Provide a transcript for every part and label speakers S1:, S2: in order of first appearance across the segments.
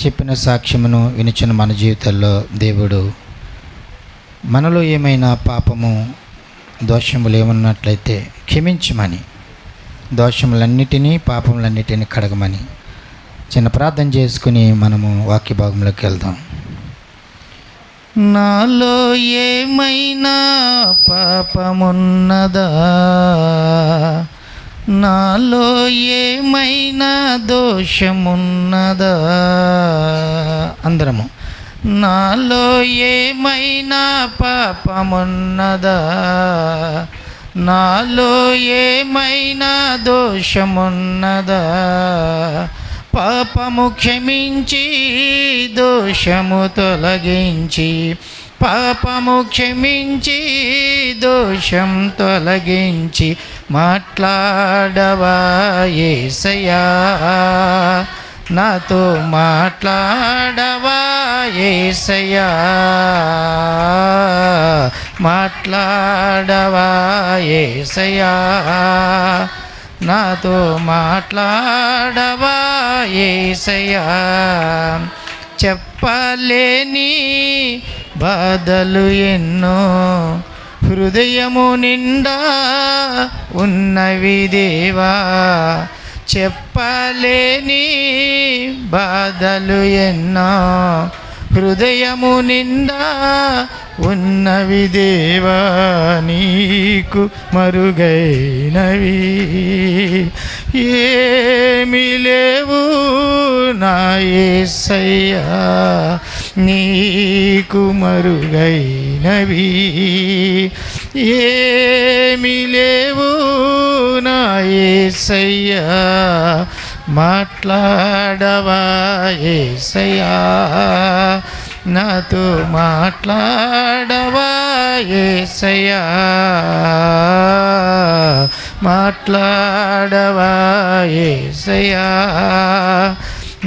S1: చెప్పిన సాక్ష్యమును వినిచిన మన జీవితాల్లో దేవుడు మనలో ఏమైనా పాపము దోషములు ఏమన్నట్లయితే క్షమించమని, దోషములన్నిటినీ పాపములన్నిటినీ కడగమని చిన్న ప్రార్థన చేసుకుని మనము వాక్య భాగంలోకి వెళ్దాం. నాలో ఏమైనా పాపమున్నదా, నాలో ఏమైనా దోషమున్నదా, అందరము నాలో ఏమైనా పాపమున్నదా, నాలో ఏమైనా దోషమున్నదా, పాపము క్షమించి దోషము తొలగించి, పాపము క్షమించి దోషం తొలగించి మాట్లాడవా యేసయ్యా, నాతో మాట్లాడవా యేసయ్యా, మాట్లాడవా యేసయ్యా, నాతో మాట్లాడవా యేసయ్యా. చెప్పలేని బాధలు ఎన్నో హృదయము నిండా ఉన్నవి దేవా, చెప్పలేని బాధలు ఎన్నో హృదయము నిండా ఉన్నవి దేవా, నీకు మరుగైనవి ఏమీ లేవు నా యేసయ్యా, నీకు మరుగైనవి ఏమీ లేవు నా యేసయ్యా, మాట్లాడవా యేసయ్యా, నాతో మాట్లాడవా యేసయ్యా, మాట్లాడవా యేసయ్యా,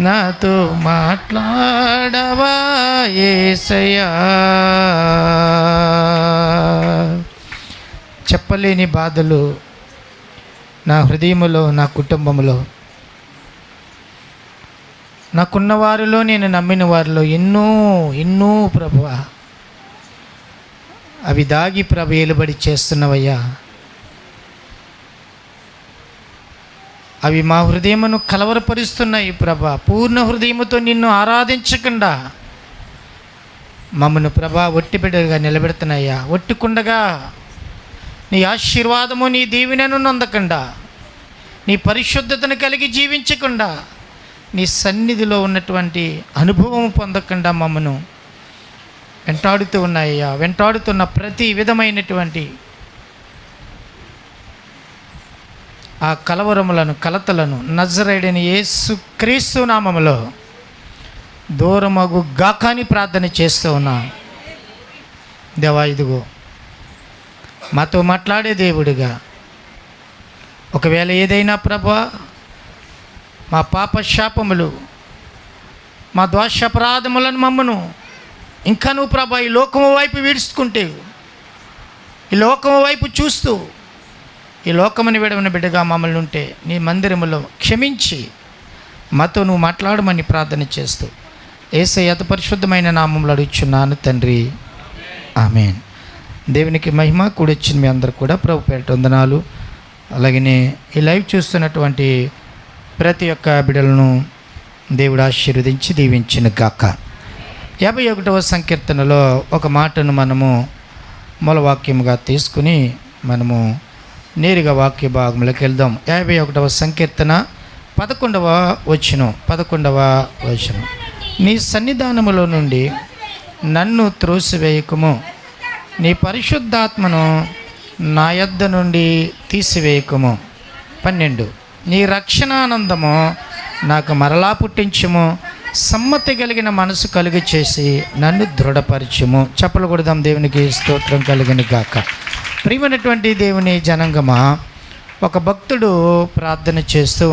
S1: నాతో మాట్లాడవా యేసయ్యా. చెప్పలేని బాధలు నా హృదయములో, నా కుటుంబంలో, నాకున్న వారిలో, నేను నమ్మిన వారిలో ఎన్నో ఎన్నో ప్రభువా, అవి దాగి ప్రభు ఏలుబడి చేస్తున్నవయ్యా. అవి మా హృదయమును కలవరపరుస్తున్నాయి ప్రభా. పూర్ణ హృదయముతో నిన్ను ఆరాధించకుండా మమ్మను ప్రభా ఒట్టిబిడ్డగా నిలబెడుతున్నాయ్యా. ఒట్టుకుండగా నీ ఆశీర్వాదము, నీ దీవెనను నొందకుండా, నీ పరిశుద్ధతను కలిగి జీవించకుండా, నీ సన్నిధిలో ఉన్నటువంటి అనుభవం పొందకుండా మమ్మను వెంటాడుతూ ఉన్నాయ్యా. వెంటాడుతున్న ప్రతి విధమైనటువంటి ఆ కలవరములను, కలతలను నజరేయుడైన యేసుక్రీస్తు నామములో దూరమగు గాకాని ప్రార్థన చేస్తూ ఉన్నా. దేవా, ఇదిగో మాతో మాట్లాడే దేవుడిగా, ఒకవేళ ఏదైనా ప్రభా మా పాప శాపములు, మా దోషాపరాధములను మమ్మను ఇంకా నువ్వు ప్రభా ఈ లోకము వైపు విడుచుకుంటే, ఈ లోకము వైపు చూస్తూ ఈ లోకముని విడవని బిడ్డగా మమ్మల్ని ఉంటే నీ మందిరములో క్షమించి మాతో నువ్వు మాట్లాడమని ప్రార్థన చేస్తూ యేసయ్య అతి పరిశుద్ధమైన నామములో అడుగుచున్నాను తండ్రి, ఆమేన్. దేవునికి మహిమ. కూడొచ్చిన మీ అందరు కూడా ప్రభు పేరిట వందనాలు. అలాగనే ఈ లైవ్ చూస్తున్నటువంటి ప్రతి ఒక్క బిడ్డలను దేవుడు ఆశీర్వదించి దీవించిన గాక. 51వ సంకీర్తనలో ఒక మాటను మనము మూలవాక్యముగా తీసుకుని మనము నేరుగా వాక్య భాగంలోకి వెళ్దాం. 51వ సంకీర్తన 11వ వచనం. నీ సన్నిధానములో నుండి నన్ను త్రోసివేయకుము, నీ పరిశుద్ధాత్మను నా యొద్ద నుండి తీసివేయకుము. 12. నీ రక్షణానందము నాకు మరలా పుట్టించుము, సమ్మతి కలిగిన మనసు కలుగు చేసి నన్ను దృఢపరచుము. చప్పలు కొడదాం. దేవునికి స్తోత్రం కలిగిన గాక. ప్రియమైనటువంటి దేవుని జనాంగమా, ఒక భక్తుడు ప్రార్థన చేస్తూ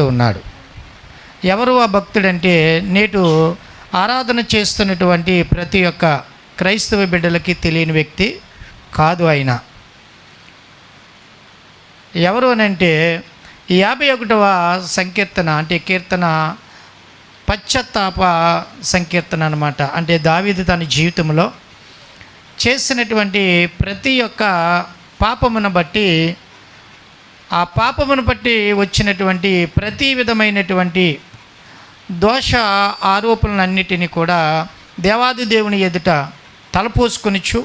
S1: ఉన్నాడు. ఎవరు ఆ భక్తుడంటే, నేటు ఆరాధన చేస్తున్నటువంటి ప్రతి ఒక్క క్రైస్తవ బిడ్డలకి తెలియని వ్యక్తి కాదు ఆయన. ఎవరు అనంటే, ఈ 51వ సంకీర్తన అంటే కీర్తన పశ్చాత్తాప సంకీర్తన అన్నమాట. అంటే దావీదు తన జీవితంలో చేసినటువంటి ప్రతి ఒక్క పాపమును బట్టి, ఆ పాపమును బట్టి వచ్చినటువంటి ప్రతి విధమైనటువంటి దోష ఆరోపణలన్నిటినీ కూడా దేవాది దేవుని ఎదుట తలపోసుకొనిచ్చు,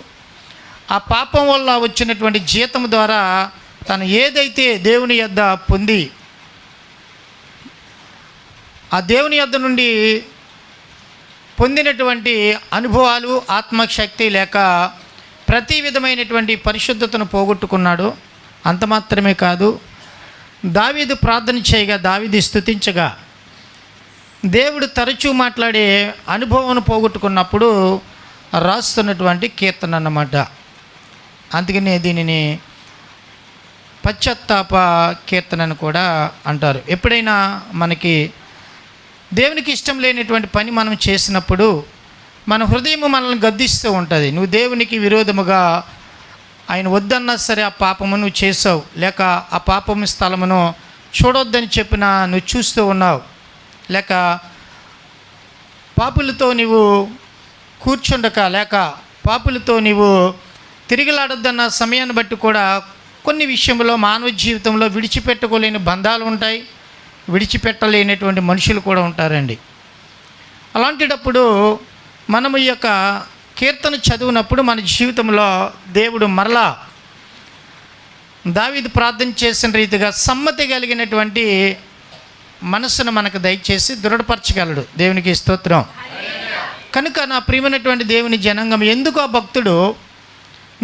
S1: ఆ పాపం వల్ల వచ్చినటువంటి జీతం ద్వారా తను ఏదైతే దేవుని యొద్ద పొంది, ఆ దేవుని యొద్ద నుండి పొందినటువంటి అనుభవాలు, ఆత్మశక్తి లేక ప్రతి విధమైనటువంటి పరిశుద్ధతను పోగొట్టుకున్నాడు. అంత మాత్రమే కాదు, దావీదు ప్రార్థన చేయగా, దావీదు స్తుతించగా దేవుడు తరచూ మాట్లాడే అనుభవం పోగొట్టుకున్నప్పుడు రాస్తున్నటువంటి కీర్తన అన్నమాట. అందుకనే దీనిని పశ్చాత్తాప కీర్తన అని కూడా అంటారు. ఎప్పుడైనా మనకి దేవునికి ఇష్టం లేనటువంటి పని మనం చేసినప్పుడు మన హృదయం మనల్ని గద్దిస్తూ ఉంటుంది. నువ్వు దేవునికి విరోధముగా, ఆయన వద్దన్నా సరే ఆ పాపము నువ్వు చేసావు, లేక ఆ పాపము స్థలమును చూడొద్దని చెప్పినా నువ్వు చూస్తూ ఉన్నావు, లేక పాపులతో నీవు కూర్చుండక, లేక పాపులతో నీవు తిరిగిలాడొద్దన్న సమయాన్ని బట్టి కూడా కొన్ని విషయంలో మానవ జీవితంలో విడిచిపెట్టుకోలేని బంధాలు ఉంటాయి, విడిచిపెట్టలేనటువంటి మనుషులు కూడా ఉంటారండి. అలాంటిటప్పుడు మనము ఈ యొక్క కీర్తన చదివినప్పుడు మన జీవితంలో దేవుడు మరలా దావీదు ప్రార్థన చేసిన రీతిగా సమ్మతి కలిగినటువంటి మనస్సును మనకు దయచేసి దృఢపరచగలడు. దేవునికి స్తోత్రం. కనుక నా ప్రియమైనటువంటి దేవుని జనాంగం, ఎందుకు ఆ భక్తుడు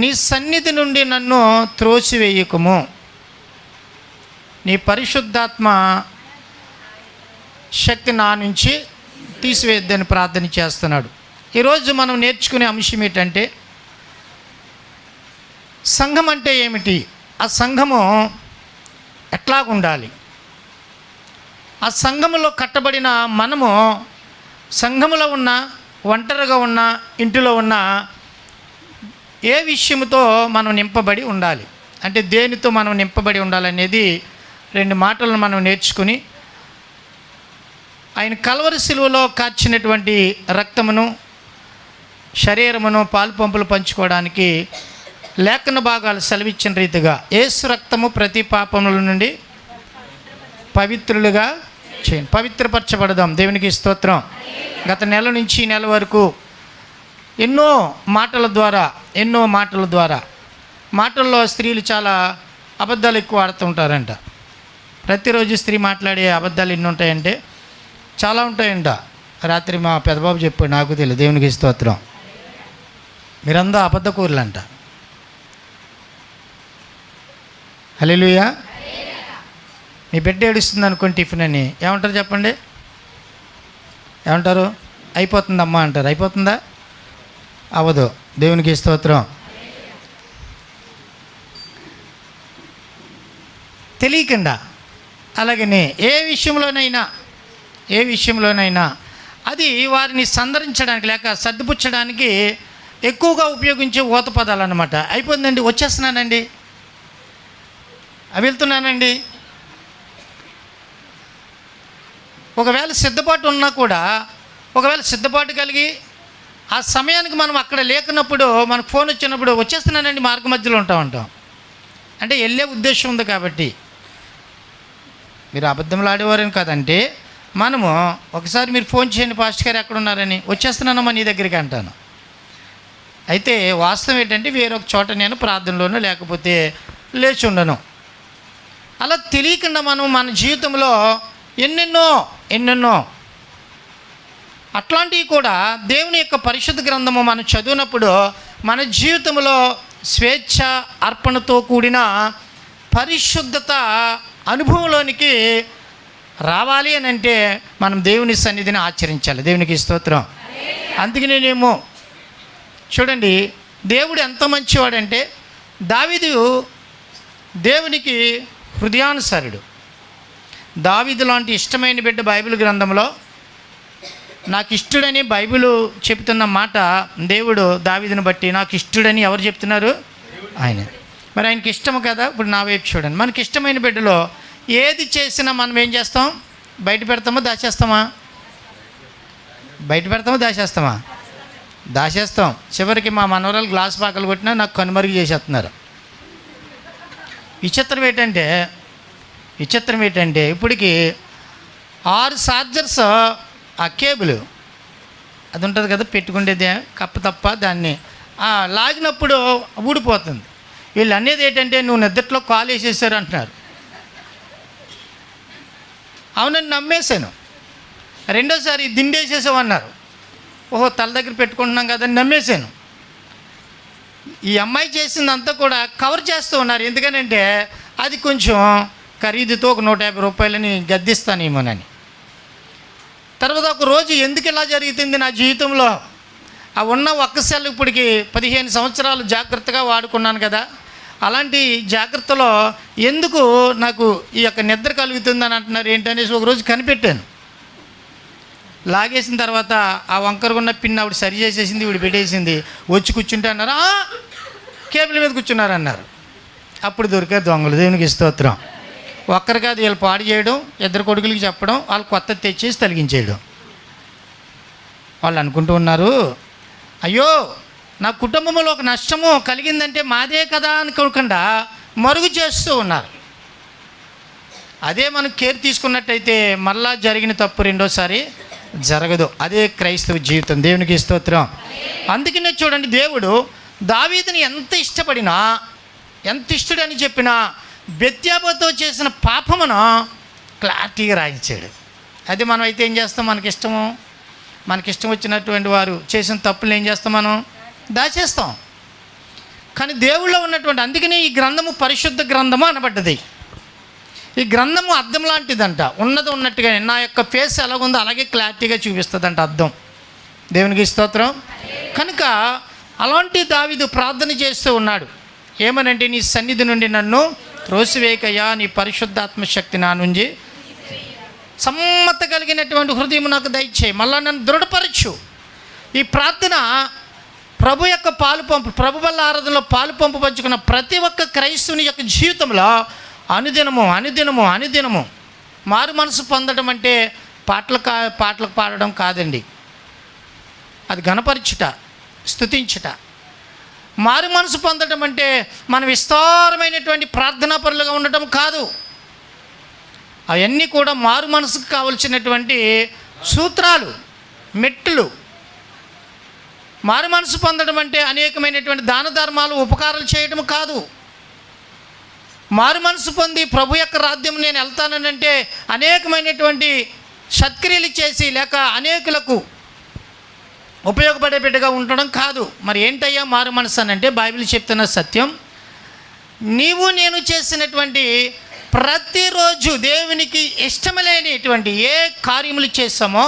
S1: నీ సన్నిధి నుండి నన్ను త్రోసివేయకుము, నీ పరిశుద్ధాత్మ శక్తి నా నుంచి తీసివేద్దని ప్రార్థన చేస్తున్నాడు. ఈరోజు మనం నేర్చుకునే అంశం ఏంటంటే, సంఘం అంటే ఏమిటి, ఆ సంఘము ఎట్లాగుండాలి, ఆ సంఘములో కట్టబడిన మనము సంఘములో ఉన్న, ఒంటరిగా ఉన్న, ఇంటిలో ఉన్న ఏ విషయంతో మనం నింపబడి ఉండాలి, అంటే దేనితో మనం నింపబడి ఉండాలనేది 2 మాటలను మనం నేర్చుకుని, ఆయన కల్వరి శిలువలో కార్చినటువంటి రక్తమును, శరీరమును పాలు పంపులు పంచుకోవడానికి లేఖన భాగాలు సెలవిచ్చిన రీతిగా యేసు రక్తము ప్రతి పాపముల నుండి పవిత్రులుగా చేయండి, పవిత్రపరచబడదాం. దేవునికి స్తోత్రం. గత నెల నుంచి ఈ నెల వరకు ఎన్నో మాటల ద్వారా మాటల్లో స్త్రీలు చాలా అబద్ధాలు ఎక్కువ ఆడుతుంటారంట. ప్రతిరోజు స్త్రీ మాట్లాడే అబద్ధాలు ఎన్ని ఉంటాయంటే చాలా ఉంటాయంట. రాత్రి మా పెద్దబాబు చెప్పాడు, నాకు తెలియదు. దేవునికి స్తోత్రం. మీరందరూ అబద్ధకూరులంట. హల్లెలూయా. మీ బిడ్డ ఏడుస్తుంది అనుకోండి టిఫిన్ అని ఏమంటారు చెప్పండి? ఏమంటారు? అయిపోతుందమ్మా అంటారు. అయిపోతుందా? అవ్వదు. దేవునికి స్తోత్రం. తెలియకుండా అలాగనే ఏ విషయంలోనైనా అది వారిని సందరించడానికి లేక సర్దిపుచ్చడానికి ఎక్కువగా ఉపయోగించే ఊత పదాలు అన్నమాట. అయిపోయిందండి, వచ్చేస్తున్నానండి, వెళ్తున్నానండి. ఒకవేళ సిద్ధపాటు ఉన్నా కూడా, ఒకవేళ సిద్ధపాటు కలిగి ఆ సమయానికి మనం అక్కడ లేకున్నప్పుడు మనకు ఫోన్ వచ్చినప్పుడు వచ్చేస్తున్నానండి, మార్గ మధ్యలో ఉంటాం. అంటే వెళ్ళే ఉద్దేశం ఉంది కాబట్టి. మీరు అబద్ధంలో ఆడేవారని కాదంటే, మనము ఒకసారి మీరు ఫోన్ చేయండి పాస్టర్ గారు ఎక్కడ ఉన్నారని, వచ్చేస్తున్నానమ్మా నీ దగ్గరికి అంటాను. అయితే వాస్తవం ఏంటంటే వేరొక చోట నేను ప్రార్థనలోనూ లేకపోతే లేచి ఉండను. అలా తెలియకుండా మనం మన జీవితంలో ఎన్నెన్నో అట్లాంటివి కూడా దేవుని యొక్క పరిశుద్ధ గ్రంథము మనం చదివినప్పుడు మన జీవితంలో స్వేచ్ఛ అర్పణతో కూడిన పరిశుద్ధత అనుభవంలోనికి రావాలి అని అంటే మనం దేవుని సన్నిధిని ఆచరించాలి. దేవునికి స్తోత్రం. అందుకనేనేమో చూడండి, దేవుడు ఎంత మంచివాడంటే, దావీదు దేవునికి హృదయానుసారుడు. దావీదు లాంటి ఇష్టమైన బిడ్డ బైబిల్ గ్రంథంలో నాకు ఇష్టడని బైబిల్ చెప్తున్న మాట, దేవుడు దావీదుని బట్టి నాకు ఇష్టడని ఎవరు చెప్తున్నారు? ఆయన. మరి ఆయనకి ఇష్టము కదా. ఇప్పుడు నా వైపు చూడండి, మనకి ఇష్టమైన బిడ్డలో ఏది చేసినా మనం ఏం చేస్తాం? బయట పెడతామా దాచేస్తామా? బయట పెడతామా దాచేస్తామా? దాచేస్తాం. చివరికి మా మనవరాలు గ్లాస్ పాకలు కొట్టినా నాకు కనుమరుగు చేసేస్తున్నారు. విచిత్రం ఏంటంటే ఇప్పటికి 6 చార్జర్స్ ఆ కేబుల్ అది ఉంటుంది కదా పెట్టుకుండేది కప్ప తప్ప దాన్ని లాగినప్పుడు ఊడిపోతుంది. వీళ్ళు అనేది ఏంటంటే నువ్వు నిద్రలో కాల్ వేసేసారు అంటున్నారు. అవునని నమ్మేశాను. రెండోసారి దిండేసేసామన్నారు. ఓహో తల దగ్గర పెట్టుకుంటున్నాం కదని నమ్మేశాను. ఈ అమ్మాయి చేసిందంతా కూడా కవర్ చేస్తూ ఉన్నారు. ఎందుకనంటే అది కొంచెం ఖరీదుతో ఒక 150 రూపాయలని గద్దిస్తానేమోనని. తర్వాత ఒక రోజు ఎందుకు ఇలా జరుగుతుంది నా జీవితంలో, ఆ ఉన్న ఒక్క సెల్ ఇప్పటికి 15 సంవత్సరాలు జాగ్రత్తగా వాడుకున్నాను కదా, అలాంటి జాగ్రత్తలో ఎందుకు నాకు ఈ యొక్క నిద్ర కలుగుతుందని అంటున్నారు ఏంటనేసి ఒకరోజు కనిపెట్టాను. లాగేసిన తర్వాత ఆ వంకరగున్న పిన్ ఆవిడ సరి చేసేసింది, ఈవిడ పెట్టేసింది. వచ్చి కూర్చుంటే అన్నారు కేబుల్ మీద కూర్చున్నారు అన్నారు. అప్పుడు దొరికారు దొంగలు. దేవునికి స్తోత్రం. ఒక్కరు కాదు, వీళ్ళు పాడు చేయడం, 2 కొడుకులకి చెప్పడం, వాళ్ళు కొత్త తెచ్చేసి తొలగించేయడం. వాళ్ళు అనుకుంటూ ఉన్నారు, అయ్యో నా కుటుంబంలో ఒక నష్టము కలిగిందంటే మాదే కదా అనుకోకుండా మరుగు చేస్తూ ఉన్నారు. అదే మనం కేర్ తీసుకున్నట్టయితే మళ్ళా జరిగిన తప్పు రెండోసారి జరగదు. అదే క్రైస్తవ జీవితం. దేవునికి స్తోత్రం. అందుకనే చూడండి, దేవుడు దావీదుని ఎంత ఇష్టడని చెప్పినా బెత్షెబతో చేసిన పాపమును క్లారిటీగా రాయించాడు. అది మనం అయితే ఏం చేస్తాం? మనకిష్టం వచ్చినటువంటి వారు చేసిన తప్పులు ఏం చేస్తాం? మనం దాచేస్తాం. కానీ దేవుళ్ళో ఉన్నటువంటి, అందుకనే ఈ గ్రంథము పరిశుద్ధ గ్రంథము అనబడ్డది. ఈ గ్రంథము అద్దం లాంటిదంట. ఉన్నట్టుగానే నా యొక్క ఫేస్ ఎలాగుందో అలాగే క్లారిటీగా చూపిస్తుందంట అద్దం. దేవునికి స్తోత్రం. కనుక అలాంటి దావీదు ప్రార్థన చేస్తూ ఉన్నాడు. ఏమనంటే, నీ సన్నిధి నుండి నన్ను త్రోసివేయకయ్యా, నీ పరిశుద్ధాత్మ శక్తి నా నుంచి సమ్మత కలిగినటువంటి హృదయం నాకు దయచేయి, మళ్ళా నన్ను దృఢపరచు. ఈ ప్రార్థన ప్రభు యొక్క ప్రభు వల్ల ఆరాధనలో పాలు పంపు పంచుకున్న ప్రతి ఒక్క క్రైస్తవుని యొక్క జీవితంలో అనుదినము మారు మనసు పొందడం అంటే పాటలు పాడడం కాదండి. అది గణపరచుట, స్తుతించుట. మారు మనసు పొందడం అంటే మనం విస్తారమైనటువంటి ప్రార్థనా పరులుగా ఉండటం కాదు. అవన్నీ కూడా మారు మనసుకు కావలసినటువంటి సూత్రాలు, మెట్టులు. మారు మనసు పొందడం అంటే అనేకమైనటువంటి దాన ధర్మాలు, ఉపకారాలు చేయడం కాదు. మారు మనసు పొంది ప్రభు యొక్క రాజ్యం నేను వెళ్తానంటే అనేకమైనటువంటి సత్క్రియలు చేసి లేక అనేకులకు ఉపయోగపడే బిడ్డగా ఉండడం కాదు. మరి ఏంటయ్యా మారు మనసు అని అంటే, బైబిల్ చెప్తున్న సత్యం, నీవు నేను చేసినటువంటి ప్రతిరోజు దేవునికి ఇష్టమలేనిటువంటి ఏ కార్యములు చేస్తామో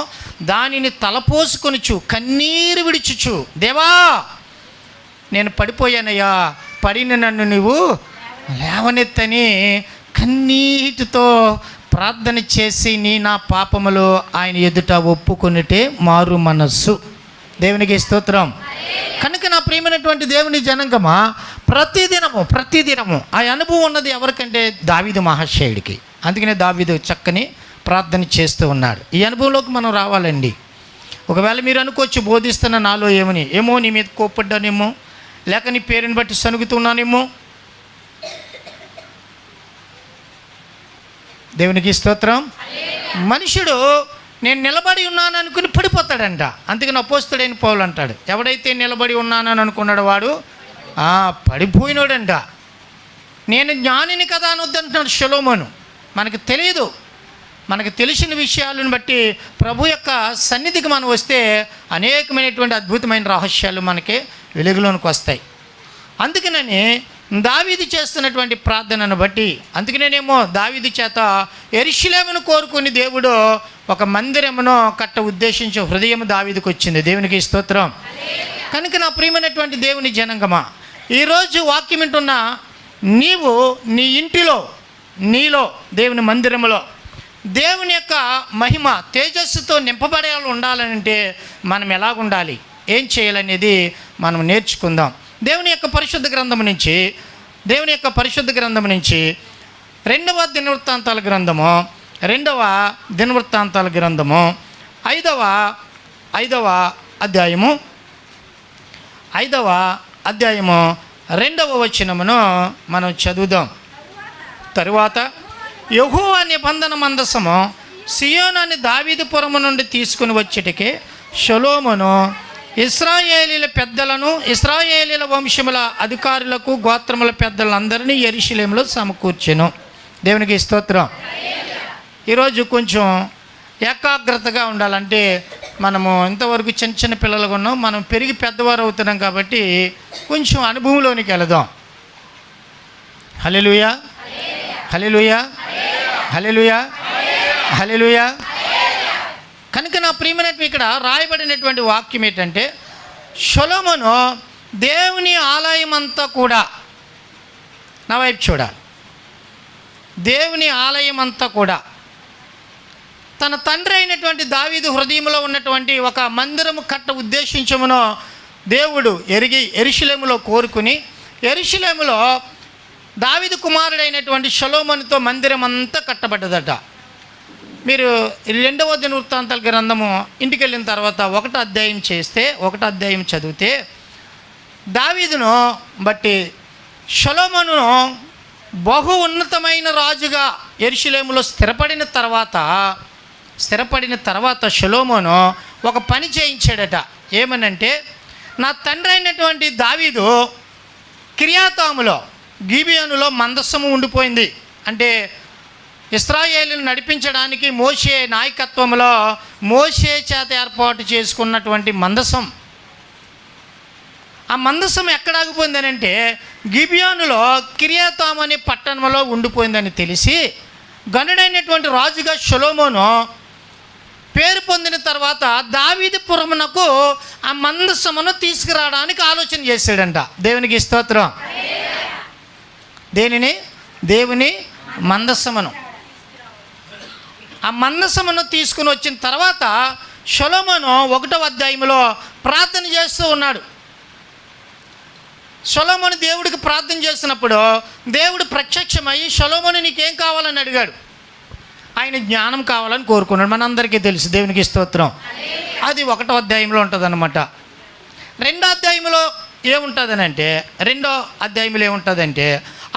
S1: దానిని తలపోసుకొనుచు కన్నీరు విడిచుచు, దేవా నేను పడిపోయానయ్యా, పడిన నన్ను నీవు లేవనెత్తని కన్నీటితో ప్రార్థన చేసి నా పాపములో ఆయన ఎదుట ఒప్పుకొనిటే మారు మనస్సు. దేవునికి స్తోత్రం. కనుక నా ప్రియమైనటువంటి దేవుని జనాంగమా, ప్రతిదినము ఆ అనుభవం ఉన్నది ఎవరికంటే దావీదు మహాశయుడికి. అందుకనే దావీదు చక్కని ప్రార్థన చేస్తూ ఉన్నాడు. ఈ అనుభవంలోకి మనం రావాలండి. ఒకవేళ మీరు అనుకోవచ్చు, బోధిస్తున్న నాలో ఏమో నీ మీద కోప్పడ్డానేమో, లేక నీ పేరుని బట్టి సనుగుతున్నానేమో. దేవునికి స్తోత్రం. మనుషుడు నేను నిలబడి ఉన్నాను అనుకుని పడిపోతాడంట. అందుకని అపోస్తలుడైన పౌలు అంటాడు, ఎవడైతే నిలబడి ఉన్నానని అనుకున్నాడు వాడు పడిపోయినాడంట. నేను జ్ఞానిని కదా అనొద్దంటున్నాడు సొలొమోను. మనకు తెలియదు, మనకు తెలిసిన విషయాలను బట్టి ప్రభు యొక్క సన్నిధికి మనం వస్తే అనేకమైనటువంటి అద్భుతమైన రహస్యాలు మనకి వెలుగులోనికి వస్తాయి. అందుకనని దావీదు చేస్తున్నటువంటి ప్రార్థనను బట్టి, అందుకనేనేమో దావీదు చేత యెరూషలేమును కోరుకుని దేవుడు ఒక మందిరమును కట్ట ఉద్దేశించే హృదయం దావీదుకు వచ్చింది. దేవునికి స్తోత్రం. కనుక నా ప్రియమైనటువంటి దేవుని జనాంగమా, ఈరోజు వాక్యం వింటున్న నీవు నీ ఇంటిలో, నీలో దేవుని మందిరములో దేవుని యొక్క మహిమ తేజస్సుతో నింపబడే ఉండాలంటే మనం ఎలాగుండాలి, ఏం చేయాలనేది మనం నేర్చుకుందాం. దేవుని యొక్క పరిశుద్ధ గ్రంథం నుంచి రెండవ దినవృత్తాంతాల గ్రంథము ఐదవ అధ్యాయము 2వ వచనమును మనం చదువుదాం. తరువాత యెహోవా నిబంధన మందసము సియోను అనే దావీదుపురము నుండి తీసుకుని వచ్చేటికే సొలొమోను ఇశ్రాయేలీల పెద్దలను, ఇశ్రాయేలీల వంశముల అధికారులకు, గోత్రముల పెద్దలందరినీ యెరూషలేములో సమకూర్చెను. దేవునికి స్తోత్రం. ఈరోజు కొంచెం ఏకాగ్రతగా ఉండాలంటే మనము ఇంతవరకు చిన్న చిన్న పిల్లలుగా ఉన్నాం, మనం పెరిగి పెద్దవారు అవుతున్నాం కాబట్టి కొంచెం అనుభవంలోనికి వెళదాం. హల్లెలూయా, హల్లెలూయా, హల్లెలూయా, హల్లెలూయా. కనుక నా ప్రియమైనటువంటి ఇక్కడ రాయబడినటువంటి వాక్యం ఏంటంటే, సొలొమోను దేవుని ఆలయం అంతా కూడా, నా వైపు చూడాలి, దేవుని ఆలయం అంతా కూడా తన తండ్రి అయినటువంటి దావీదు హృదయంలో ఉన్నటువంటి ఒక మందిరము కట్ట ఉద్దేశించమునో దేవుడు ఎరిగి యెరూషలేములో కోరుకుని, యెరూషలేములో దావీదు కుమారుడైనటువంటి సొలొమోనుతో మందిరం అంతా కట్టబడ్డదట. మీరు 2వ దినవృత్తాంతాల గ్రంథము ఇంటికి వెళ్ళిన తర్వాత 1వ అధ్యాయం చదివితే దావీదును బట్టి సొలొమోనును బహు ఉన్నతమైన రాజుగా యెరూషలేములో స్థిరపడిన తర్వాత సొలొమోను ఒక పని చేయించాడట. ఏమనంటే, నా తండ్రి అయినటువంటి దావీదు కిర్యాతాములో, గిబియోనులో మందస్సము ఉండిపోయింది. అంటే ఇశ్రాయేలును నడిపించడానికి మోషే నాయకత్వంలో మోషే చేత ఏర్పాటు చేసుకున్నటువంటి మందసం, ఆ మందసం ఎక్కడ ఆగిపోయిందనంటే గిబియోనులో కిర్యాతాము అనే పట్టణంలో ఉండిపోయిందని తెలిసి గనుడైనటువంటి రాజుగా సొలొమోను పేరు పొందిన తర్వాత దావీదుపురమునకు ఆ మందసమును తీసుకురావడానికి ఆలోచన చేశాడంట. దేవునికి స్తోత్రం. దేవుని మందసమును, ఆ మందసమును తీసుకుని వచ్చిన తర్వాత సొలొమోను 1వ అధ్యాయంలో ప్రార్థన చేస్తూ ఉన్నాడు. సొలొమోను దేవుడికి ప్రార్థన చేసినప్పుడు దేవుడు ప్రత్యక్షమయ్యి సొలొమోను నీకేం కావాలని అడిగాడు. ఆయన జ్ఞానం కావాలని కోరుకున్నాడు. మనందరికీ తెలుసు. దేవునికి స్తోత్రం. అది 1వ అధ్యాయంలో ఉంటుంది అన్నమాట. 2వ అధ్యాయంలో ఏముంటుందంటే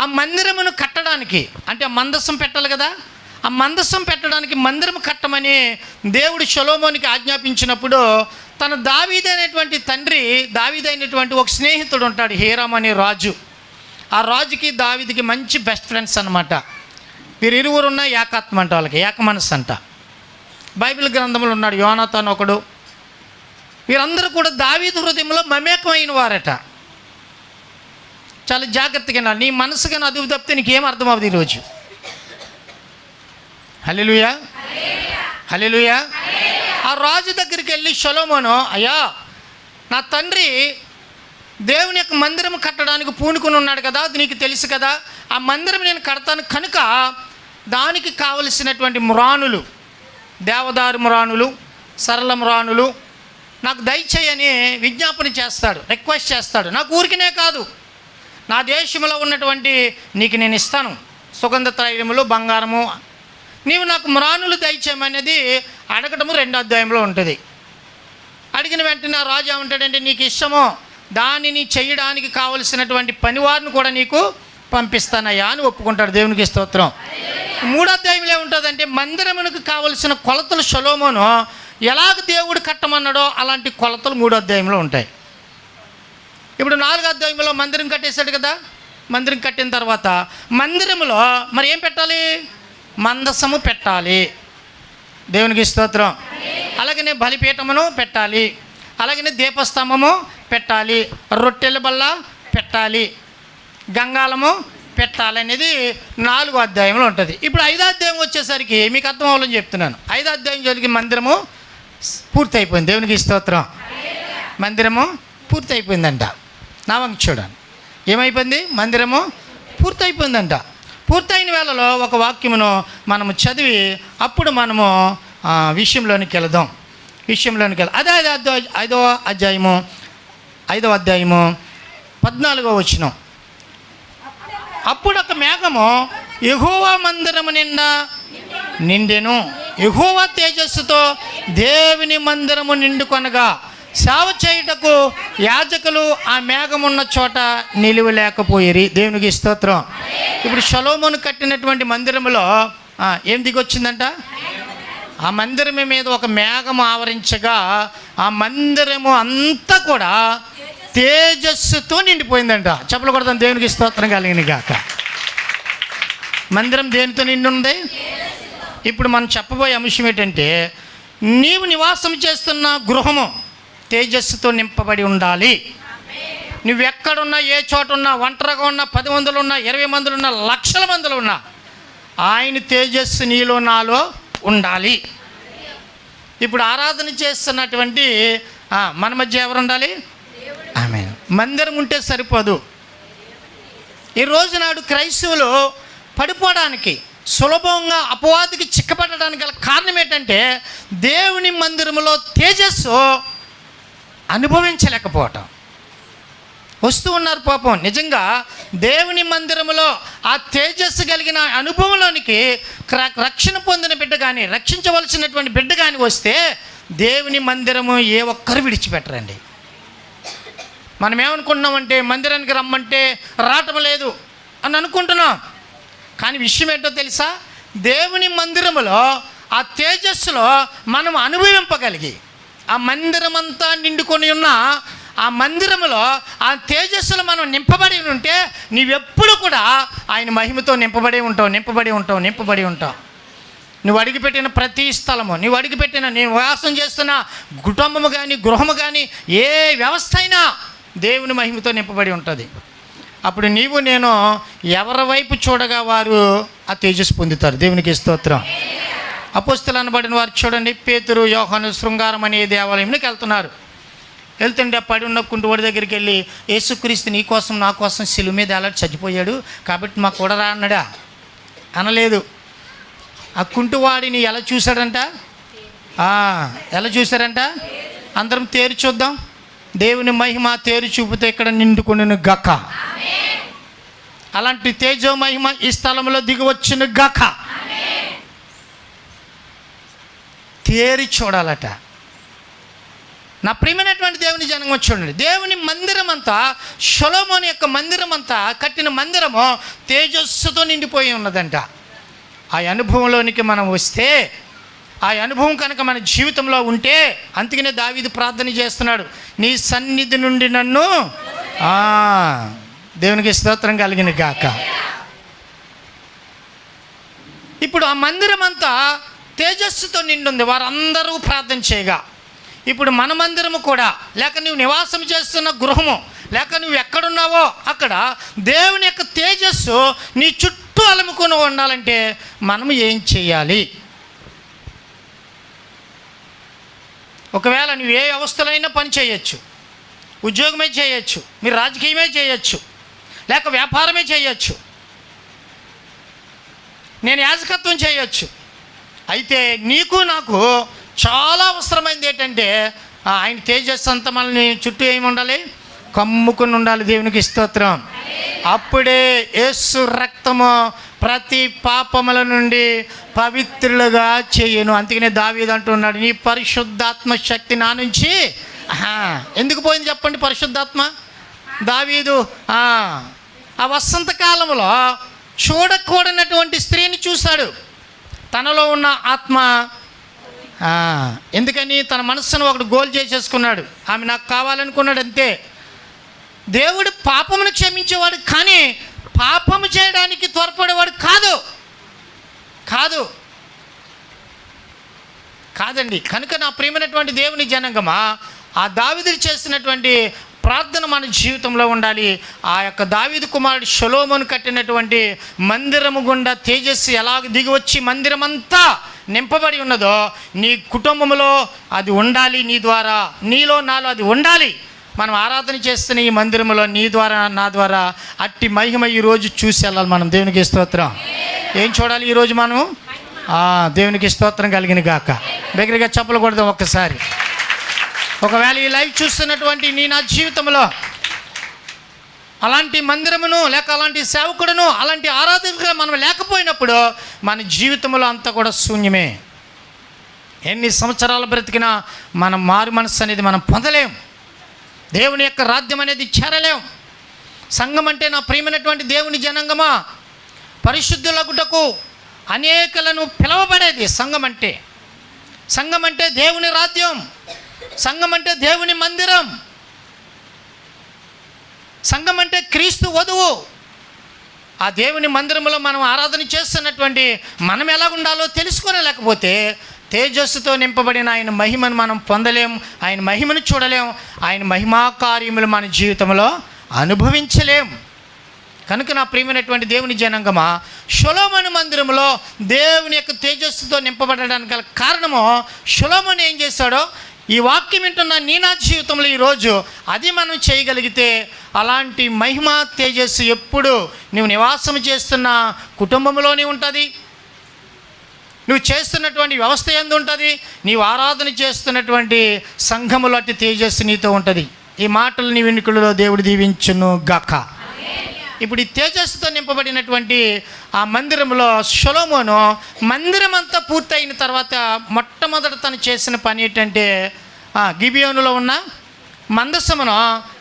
S1: ఆ మందిరమును కట్టడానికి, అంటే ఆ మందసం పెట్టాలి కదా, ఆ మందసం పెట్టడానికి మందిరం కట్టమని దేవుడు సొలొమోనుకి ఆజ్ఞాపించినప్పుడు తన దావీదైనటువంటి ఒక స్నేహితుడు ఉంటాడు, హీరాము అనే రాజు. ఆ రాజుకి దావీదుకి మంచి బెస్ట్ ఫ్రెండ్స్ అన్నమాట. వీరిరువురున్న ఏకాత్మ అంట, వాళ్ళకి ఏక మనస్సు అంట. బైబిల్ గ్రంథంలో ఉన్నాడు యోనాతాను ఒకడు. వీరందరూ కూడా దావీదు హృదయంలో మమేకమైన వారట. చాలా జాగ్రత్తగా వినాలి. నీ మనసు కానీ అదుపు తప్పితే నీకేం అర్థం అవ్వదు ఈరోజు. హల్లెలూయా, హల్లెలూయా. ఆ రాజు దగ్గరికి వెళ్ళి సొలొమోను, అయ్యా నా తండ్రి దేవుని యొక్క మందిరం కట్టడానికి పూనుకుని ఉన్నాడు కదా, అది నీకు తెలుసు కదా, ఆ మందిరం నేను కడతాను కనుక దానికి కావలసినటువంటి మ్రాణులు, దేవదారు మ్రాణులు, సరళ మ్రాణులు నాకు దయచేయని విజ్ఞాపన చేస్తాడు, రిక్వెస్ట్ చేస్తాడు. నాకు ఊరికినే కాదు, నా దేశంలో ఉన్నటువంటి నీకు నేను ఇస్తాను సుగంధ తైలములు, బంగారము, నీవు నాకు మ్రాణులు దయచేయమనేది అడగటము 2వ అధ్యాయంలో ఉంటుంది. అడిగిన వెంటనే రాజు ఏమంటాడంటే, నీకు ఇష్టమో దానిని చేయడానికి కావలసినటువంటి పనివారిని కూడా నీకు పంపిస్తానయ్యా అని ఒప్పుకుంటాడు. దేవునికి స్తోత్రం. 3వ అధ్యాయంలో ఏముంటుందంటే మందిరమునకు కావలసిన కొలతలు సొలొమోను ఎలాగ దేవుడు కట్టమన్నాడో అలాంటి కొలతలు 3వ అధ్యాయంలో ఉంటాయి. ఇప్పుడు 4వ అధ్యాయంలో మందిరం కట్టేశాడు కదా. మందిరం కట్టిన తర్వాత మందిరంలో మరి ఏం పెట్టాలి? మందసము పెట్టాలి. దేవునికి స్తోత్రం. అలాగనే బలిపీఠమును పెట్టాలి, అలాగనే దీపస్తంభము పెట్టాలి, రొట్టెల బల్ల పెట్టాలి, గంగాళము పెట్టాలి అనేది 4వ అధ్యాయంలో ఉంటుంది. ఇప్పుడు 5వ అధ్యాయం వచ్చేసరికి మీకు అర్థం అవ్వాలని చెప్తున్నాను. 5వ అధ్యాయం జరిగి మందిరము పూర్తయిపోయింది. దేవునికి స్తోత్రం. మందిరము పూర్తయిపోయిందంట. నా వంక చూడండి, ఏమైపోయింది? మందిరము పూర్తయిపోయిందంట. పూర్తయిన వేళలో ఒక వాక్యమును మనము చదివి అప్పుడు మనము విషయంలోనికి వెళదాం. అదే 5వ అధ్యాయము 14వ వచనం. అప్పుడు ఒక మేఘము యెహోవా మందిరము నిండా నిండెను. యెహోవా తేజస్సుతో దేవుని మందిరము నిండుకొనగా సేవ చేయుటకు యాజకులు ఆ మేఘమున్న చోట నిలువలేకపోయిరి. దేవునికి స్తోత్రం. ఇప్పుడు సొలొమోను కట్టినటువంటి మందిరములో ఏం దిగొచ్చిందంట? ఆ మందిరము మీద ఒక మేఘము ఆవరించగా ఆ మందిరము అంతా కూడా తేజస్సుతో నిండిపోయిందంట. చెప్పలు కొడతాం. దేవునికి స్తోత్రం కలిగిన గాక. మందిరం దేనితో నిండి ఉంది? ఇప్పుడు మనం చెప్పబోయే అంశం ఏంటంటే, నీవు నివాసం చేస్తున్న గృహము తేజస్సుతో నింపబడి ఉండాలి. నువ్వెక్కడున్నా, ఏ చోట ఉన్నా, ఒంటరిగా ఉన్నా, 10 మందులు ఉన్నా, 20 మందులు ఉన్నా, లక్షల మందులు ఉన్నా, ఆయన తేజస్సు నీలో నాలో ఉండాలి. ఇప్పుడు ఆరాధన చేస్తున్నటువంటి మన మధ్య ఎవరు ఉండాలి? ఆమేన్. మందిరం ఉంటే సరిపోదు. ఈ రోజు నాడు క్రైస్తవులు పడిపోవడానికి, సులభంగా అపవాదికి చిక్కబడడానికి గల కారణం ఏంటంటే, దేవుని మందిరములో తేజస్సు అనుభవించలేకపోవటం. వస్తూ ఉన్నారు పాపం. నిజంగా దేవుని మందిరములో ఆ తేజస్సు కలిగిన అనుభవంలోనికి రక్షణ పొందిన బిడ్డ కానీ, రక్షించవలసినటువంటి బిడ్డ కానీ వస్తే దేవుని మందిరము ఏ ఒక్కరు విడిచిపెట్టరండి. మనం ఏమనుకుంటున్నామంటే, మందిరానికి రమ్మంటే రావటం లేదు అని అనుకుంటున్నాం. కానీ విషయం ఏంటో తెలుసా? దేవుని మందిరములో ఆ తేజస్సులో మనం అనుభవింపగలిగి, ఆ మందిరమంతా నిండుకొని ఉన్న ఆ మందిరములో ఆ తేజస్సులో మనం నింపబడి ఉంటే, నీవెప్పుడు కూడా ఆయన మహిమతో నింపబడి ఉంటావు. నువ్వు అడిగిపెట్టిన ప్రతి స్థలము, నువ్వు అడిగిపెట్టిన, నేను వాసం చేస్తున్న కుటుంబము కానీ, గృహము కానీ, ఏ వ్యవస్థ అయినా దేవుని మహిమతో నింపబడి ఉంటుంది. అప్పుడు నీవు నేను ఎవరి వైపు చూడగా వారు ఆ తేజస్సు పొందుతారు. దేవునికి స్తోత్రం. అపోస్తలు అనబడిన వారు చూడండి, పేతురు, యోహాను శృంగారం అనే దేవాలయంలోకి వెళ్తుంటే పడి ఉన్న కుంటువాడి దగ్గరికి వెళ్ళి, యేసుక్రీస్తు నీ కోసం నా కోసం శిలువ మీద ఎలాంటి చచ్చిపోయాడు కాబట్టి మాకు కూడా రా అన్నాడా? అనలేదు. ఆ కుంటువాడిని ఎలా చూశాడంట? ఎలా చూశారంట? అందరం తేరు చూద్దాం. దేవుని మహిమ తేరు చూపితే ఇక్కడ నిండుకొనిన గక. అలాంటి తేజో మహిమ ఈ స్థలంలో దిగి వచ్చిన గక. తేరి చూడాలట. నా ప్రియమైనటువంటి దేవుని జనంగా చూడండి, దేవుని మందిరం అంతా, సొలొమోను యొక్క మందిరం అంతా, కట్టిన మందిరము తేజస్సుతో నిండిపోయి ఉన్నదంట. ఆ అనుభవంలోనికి మనం వస్తే, ఆ అనుభవం కనుక మన జీవితంలో ఉంటే, అందుకనే దావీదు ప్రార్థన చేస్తున్నాడు, నీ సన్నిధి నుండి నన్ను దేవునికి స్తోత్రం కలిగిన గాక. ఇప్పుడు ఆ మందిరం అంతా తేజస్సుతో నిండుంది. వారందరూ ప్రార్థన చేయగా, ఇప్పుడు మన మందిరము కూడా, లేక నువ్వు నివాసం చేస్తున్న గృహము, లేక నువ్వు ఎక్కడున్నావో అక్కడ దేవుని యొక్క తేజస్సు నీ చుట్టూ అలుముకొని ఉండాలంటే మనం ఏం చేయాలి? ఒకవేళ నువ్వు ఏ వ్యవస్థలైనా పని చేయొచ్చు, ఉద్యోగమే చేయొచ్చు, మీరు రాజకీయమే చేయొచ్చు, లేక వ్యాపారమే చేయొచ్చు, నేను యాజకత్వం చేయొచ్చు. అయితే నీకు నాకు చాలా అవసరమైనది ఏంటంటే, ఆయన తేజస్సు అంతా మనల్ని చుట్టూ ఏమి ఉండాలి? కమ్ముకుని ఉండాలి. దేవునికి స్తోత్రం. అప్పుడే యేసు రక్తము ప్రతి పాపముల నుండి పవిత్రులుగా చేయను. అందుకనే దావీదు అంటున్నాడు, నీ పరిశుద్ధాత్మ శక్తి నా నుంచి ఎందుకు పోయింది చెప్పండి? పరిశుద్ధాత్మ దావీదు ఆ వసంతకాలంలో చూడకూడనటువంటి స్త్రీని చూశాడు. తనలో ఉన్న ఆత్మ ఎందుకని తన మనస్సును ఒకటి గోల్ చేసేసుకున్నాడు. ఆమె నాకు కావాలనుకున్నాడు, అంతే. దేవుడు పాపమును క్షమించేవాడు, కానీ పాపము చేయడానికి త్వరపడేవాడు కాదండి. కనుక నా ప్రియమైనటువంటి దేవుని జనాంగమా, ఆ దావీదు చేసినటువంటి ప్రార్థన మన జీవితంలో ఉండాలి. ఆ యొక్క దావీదు కుమారుడు సొలొమోను కట్టినటువంటి మందిరము గుండా తేజస్సు ఎలాగ దిగి వచ్చి మందిరం అంతా నింపబడి ఉన్నదో, నీ కుటుంబంలో అది ఉండాలి. నీ ద్వారా, నీలో నాలో అది ఉండాలి. మనం ఆరాధన చేస్తున్న ఈ మందిరంలో నీ ద్వారా, నా ద్వారా అట్టి మహిమ ఈరోజు చూసి వెళ్ళాలి మనం. దేవునికి స్తోత్రం. ఏం చూడాలి ఈరోజు మనం? దేవునికి స్తోత్రం కలిగిన గాక. దగ్గరగా చప్పలు కొడదాం ఒక్కసారి. ఒకవేళ ఈ లైవ్ చూస్తున్నటువంటి నీ నా జీవితంలో అలాంటి మందిరమును లేక అలాంటి సేవకుడును అలాంటి ఆరాధకుడుగా మనం లేకపోయినప్పుడు మన జీవితంలో అంతా కూడా శూన్యమే. ఎన్ని సంవత్సరాలు బ్రతికినా మనం మారు మనస్సు అనేది మనం పొందలేం. దేవుని యొక్క రాజ్యం అనేది చేరలేం. సంఘం అంటే నా ప్రియమైనటువంటి దేవుని జనాంగమా, పరిశుద్ధులగుటకు అనేకులను పిలవబడేది సంఘం అంటే. సంఘం అంటే దేవుని రాజ్యం, సంఘం అంటే దేవుని మందిరం, సంఘం అంటే క్రీస్తు వధువు. ఆ దేవుని మందిరంలో మనం ఆరాధన చేస్తున్నటువంటి మనం ఎలా ఉండాలో తెలుసుకోలేకపోతే తేజస్సుతో నింపబడిన ఆయన మహిమను మనం పొందలేం, ఆయన మహిమను చూడలేం, ఆయన మహిమా కార్యములు మన జీవితంలో అనుభవించలేం. కనుక నా ప్రియమైనటువంటి దేవుని జనాంగమా, సొలొమోను మందిరంలో దేవుని యొక్క తేజస్సుతో నింపబడడానికి గల కారణము, సొలొమోను ఏం చేశాడో ఈ వాక్యం వింటున్న నీ నా జీవితంలో ఈరోజు అది మనం చేయగలిగితే అలాంటి మహిమ తేజస్సు ఎప్పుడు నువ్వు నివాసం చేస్తున్న కుటుంబంలోనే ఉంటుంది, నువ్వు చేస్తున్నటువంటి వ్యవస్థ యందు ఉంటుంది, నీవు ఆరాధన చేస్తున్నటువంటి సంఘములో అట్టి తేజస్సు నీతో ఉంటుంది. ఈ మాటలు నీ వెనుకలో దేవుడు దీవించును గాక. ఇప్పుడు ఈ తేజస్సుతో నింపబడినటువంటి ఆ మందిరంలో సొలొమోను మందిరం అంతా పూర్తయిన తర్వాత మొట్టమొదట తను చేసిన పని ఏంటంటే గిబియోనులో ఉన్న మందసమును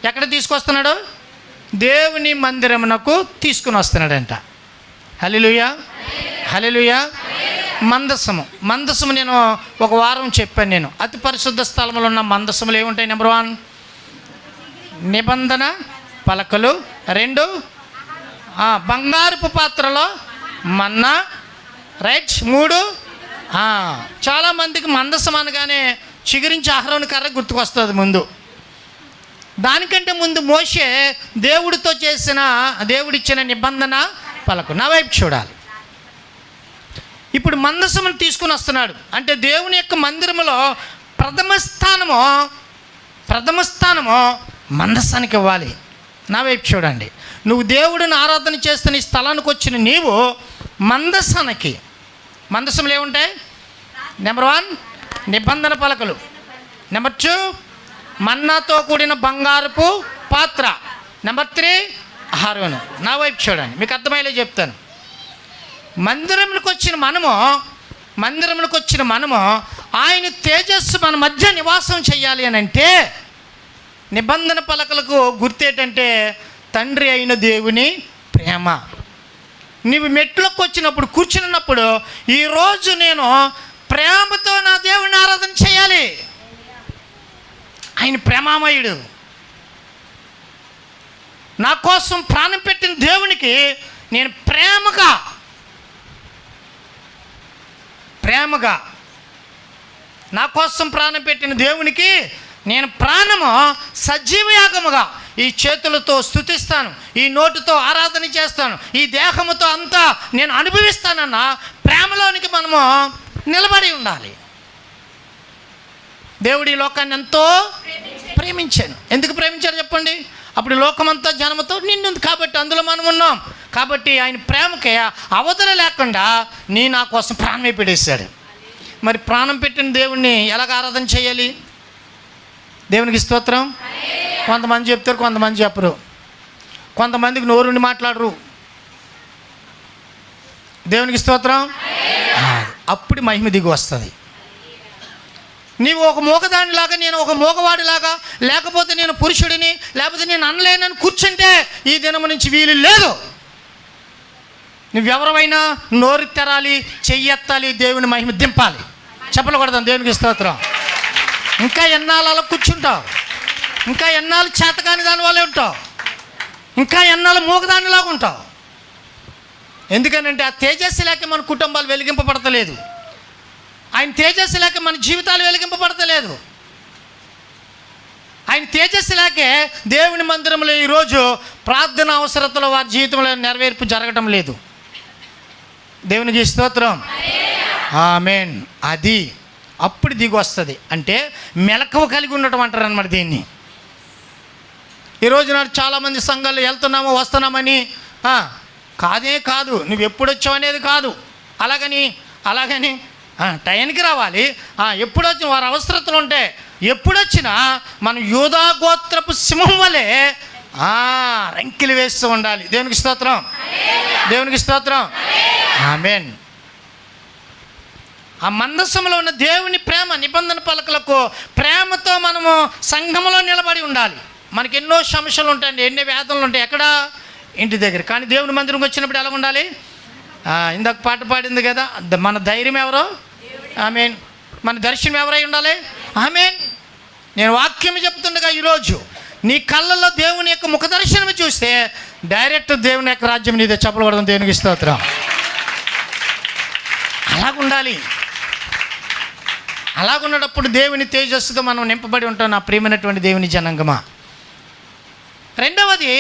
S1: ఎక్కడ తీసుకొస్తున్నాడు? దేవుని మందిరమునకు తీసుకుని వస్తున్నాడంట. హల్లెలూయా, హల్లెలూయా. మందసము నేను ఒక వారం చెప్పాను. నేను అతి పరిశుద్ధ స్థలంలో ఉన్న మందసములు ఏముంటాయి? నెంబర్ 1 నిబంధన పలకలు, 2 బంగారపు పాత్రలో మన్నా, రైట్, 3 చాలామందికి మందసం అనగానే చిగురించి అహరోను కర్ర గుర్తుకొస్తుంది ముందు. దానికంటే ముందు మోషే దేవుడిచ్చిన నిబంధన పలకు. నా వైపు చూడాలి. ఇప్పుడు మందసమును తీసుకుని వస్తున్నాడు అంటే దేవుని యొక్క మందిరములో ప్రథమ స్థానము మందసానికి ఇవ్వాలి. నా వైపు చూడండి. నువ్వు దేవుడిని ఆరాధన చేస్తున్న ఈ స్థలానికి వచ్చిన నీవు మందసములు ఏముంటాయి? నెంబర్ 1 నిబంధన పలకలు, నెంబర్ 2 మన్నాతో కూడిన బంగారపు పాత్ర, నెంబర్ 3 అహరోను. నా వైపు చూడండి, మీకు అర్థమయ్యేలా చెప్తాను. మందిరంలోకి వచ్చిన మనము ఆయన తేజస్సు మన మధ్య నివాసం చేయాలి అని అంటే నిబంధన పలకలకు గుర్తేటంటే తండ్రి అయిన దేవుని ప్రేమ. నీవు మెట్లకు వచ్చినప్పుడు కూర్చున్నప్పుడు ఈరోజు నేను ప్రేమతో నా దేవుని ఆరాధన చేయాలి. ఆయన ప్రేమామయుడు. నా కోసం ప్రాణం పెట్టిన దేవునికి నేను ప్రేమగా నా కోసం ప్రాణం పెట్టిన దేవునికి నేను ప్రాణము సజీవయాగముగా ఈ చేతులతో స్తుతిస్తాను, ఈ నోటితో ఆరాధన చేస్తాను, ఈ దేహముతో అంతా నేను అనుభవిస్తానన్న ప్రేమలోనికి మనము నిలబడి ఉండాలి. దేవుడి లోకాన్ని ఎంతో ప్రేమించాను. ఎందుకు ప్రేమించాడు చెప్పండి? అప్పుడు లోకమంతా జనముతో నిండింది కాబట్టి అందులో మనం ఉన్నాం కాబట్టి ఆయన ప్రేమకి అవతల లేకుండా నా కోసం ప్రాణమే పెట్టేశాడు. మరి ప్రాణం పెట్టిన దేవుణ్ణి ఎలాగ ఆరాధన చేయాలి? దేవునికి స్తోత్రం. కొంతమంది చెప్తారు, కొంతమంది చెప్పరు. కొంతమందికి నోరుండి మాట్లాడరు. దేవునికి స్తోత్రం. అప్పుడు మహిమ దిగి వస్తుంది. నీవు ఒక మూగదానిలాగా, నేను ఒక మూగవాడిలాగా, లేకపోతే నేను పురుషుడిని, లేకపోతే నేను అనలేనని కూర్చుంటే ఈ దినము నుంచి వీలు లేదు. నువ్వెవరైనా నోరు తెరాలి, చెయ్యెత్తాలి, దేవుని మహిమ దింపాలి. చెప్పలు కొడదాం. దేవునికి స్తోత్రం. ఇంకా ఎన్నాళ్ళు అలా కూర్చుంటావు? ఇంకా ఎన్నాళ్ళు చేతకాని దాని వల్లే ఉంటావు? ఇంకా ఎన్నాళ్ళు మూగదానిలాగా ఉంటావు? ఎందుకనంటే ఆ తేజస్సు లేక మన కుటుంబాలు వెలిగింపబడతలేదు. ఆయన తేజస్సు లేక మన జీవితాలు వెలిగింపబడతలేదు. ఆయన తేజస్సు లేకే దేవుని మందిరంలో ఈరోజు ప్రార్థన అవసరతలో వారి జీవితంలో నెరవేర్పు జరగటం లేదు. దేవునికి స్తోత్రం. ఆమేన్. అది అప్పుడు దిగి వస్తుంది. అంటే మెలకువ కలిగి ఉండటం అంటారు అన్నమాట దీన్ని. ఈరోజు నాడు చాలామంది సంఘాలు వెళ్తున్నామో వస్తున్నామని కాదు, నువ్వు ఎప్పుడు వచ్చావు అనేది కాదు. అలాగని టైంకి రావాలి. ఎప్పుడు వచ్చి వారి అవసరతలు ఉంటే ఎప్పుడొచ్చినా మనం యూదా గోత్రపు సింహం వలె రంకిలు వేస్తూ ఉండాలి. దేవునికి స్తోత్రం, దేవునికి స్తోత్రం, ఆమేన్. ఆ మందసంలో ఉన్న దేవుని ప్రేమ నిబంధన పలకలకు ప్రేమతో మనము సంఘములో నిలబడి ఉండాలి. మనకి ఎన్నో సమస్యలు ఉంటాయండి, ఎన్నో వేదనలు ఉంటాయి. ఎక్కడ? ఇంటి దగ్గర. కానీ దేవుని మందిరంకి వచ్చినప్పుడు ఎలా ఉండాలి? ఇందాక పాట పాడింది కదా, మన ధైర్యం ఎవరో? ఆమేన్. మన దర్శనం ఎవరై ఉండాలి? ఆమేన్. నేను వాక్యం చెప్తుండగా ఈరోజు నీ కళ్ళల్లో దేవుని యొక్క ముఖ దర్శనం చూస్తే డైరెక్ట్ దేవుని యొక్క రాజ్యం నీదే. చప్పలు కొడదాం దేవునికి స్తోత్రం. అలాగుండాలి. అలాగున్నప్పుడు దేవుని తేజస్సుతో మనం నింపబడి ఉంటాం నా ప్రియమైనటువంటి దేవుని జనాంగమా. రెండవది,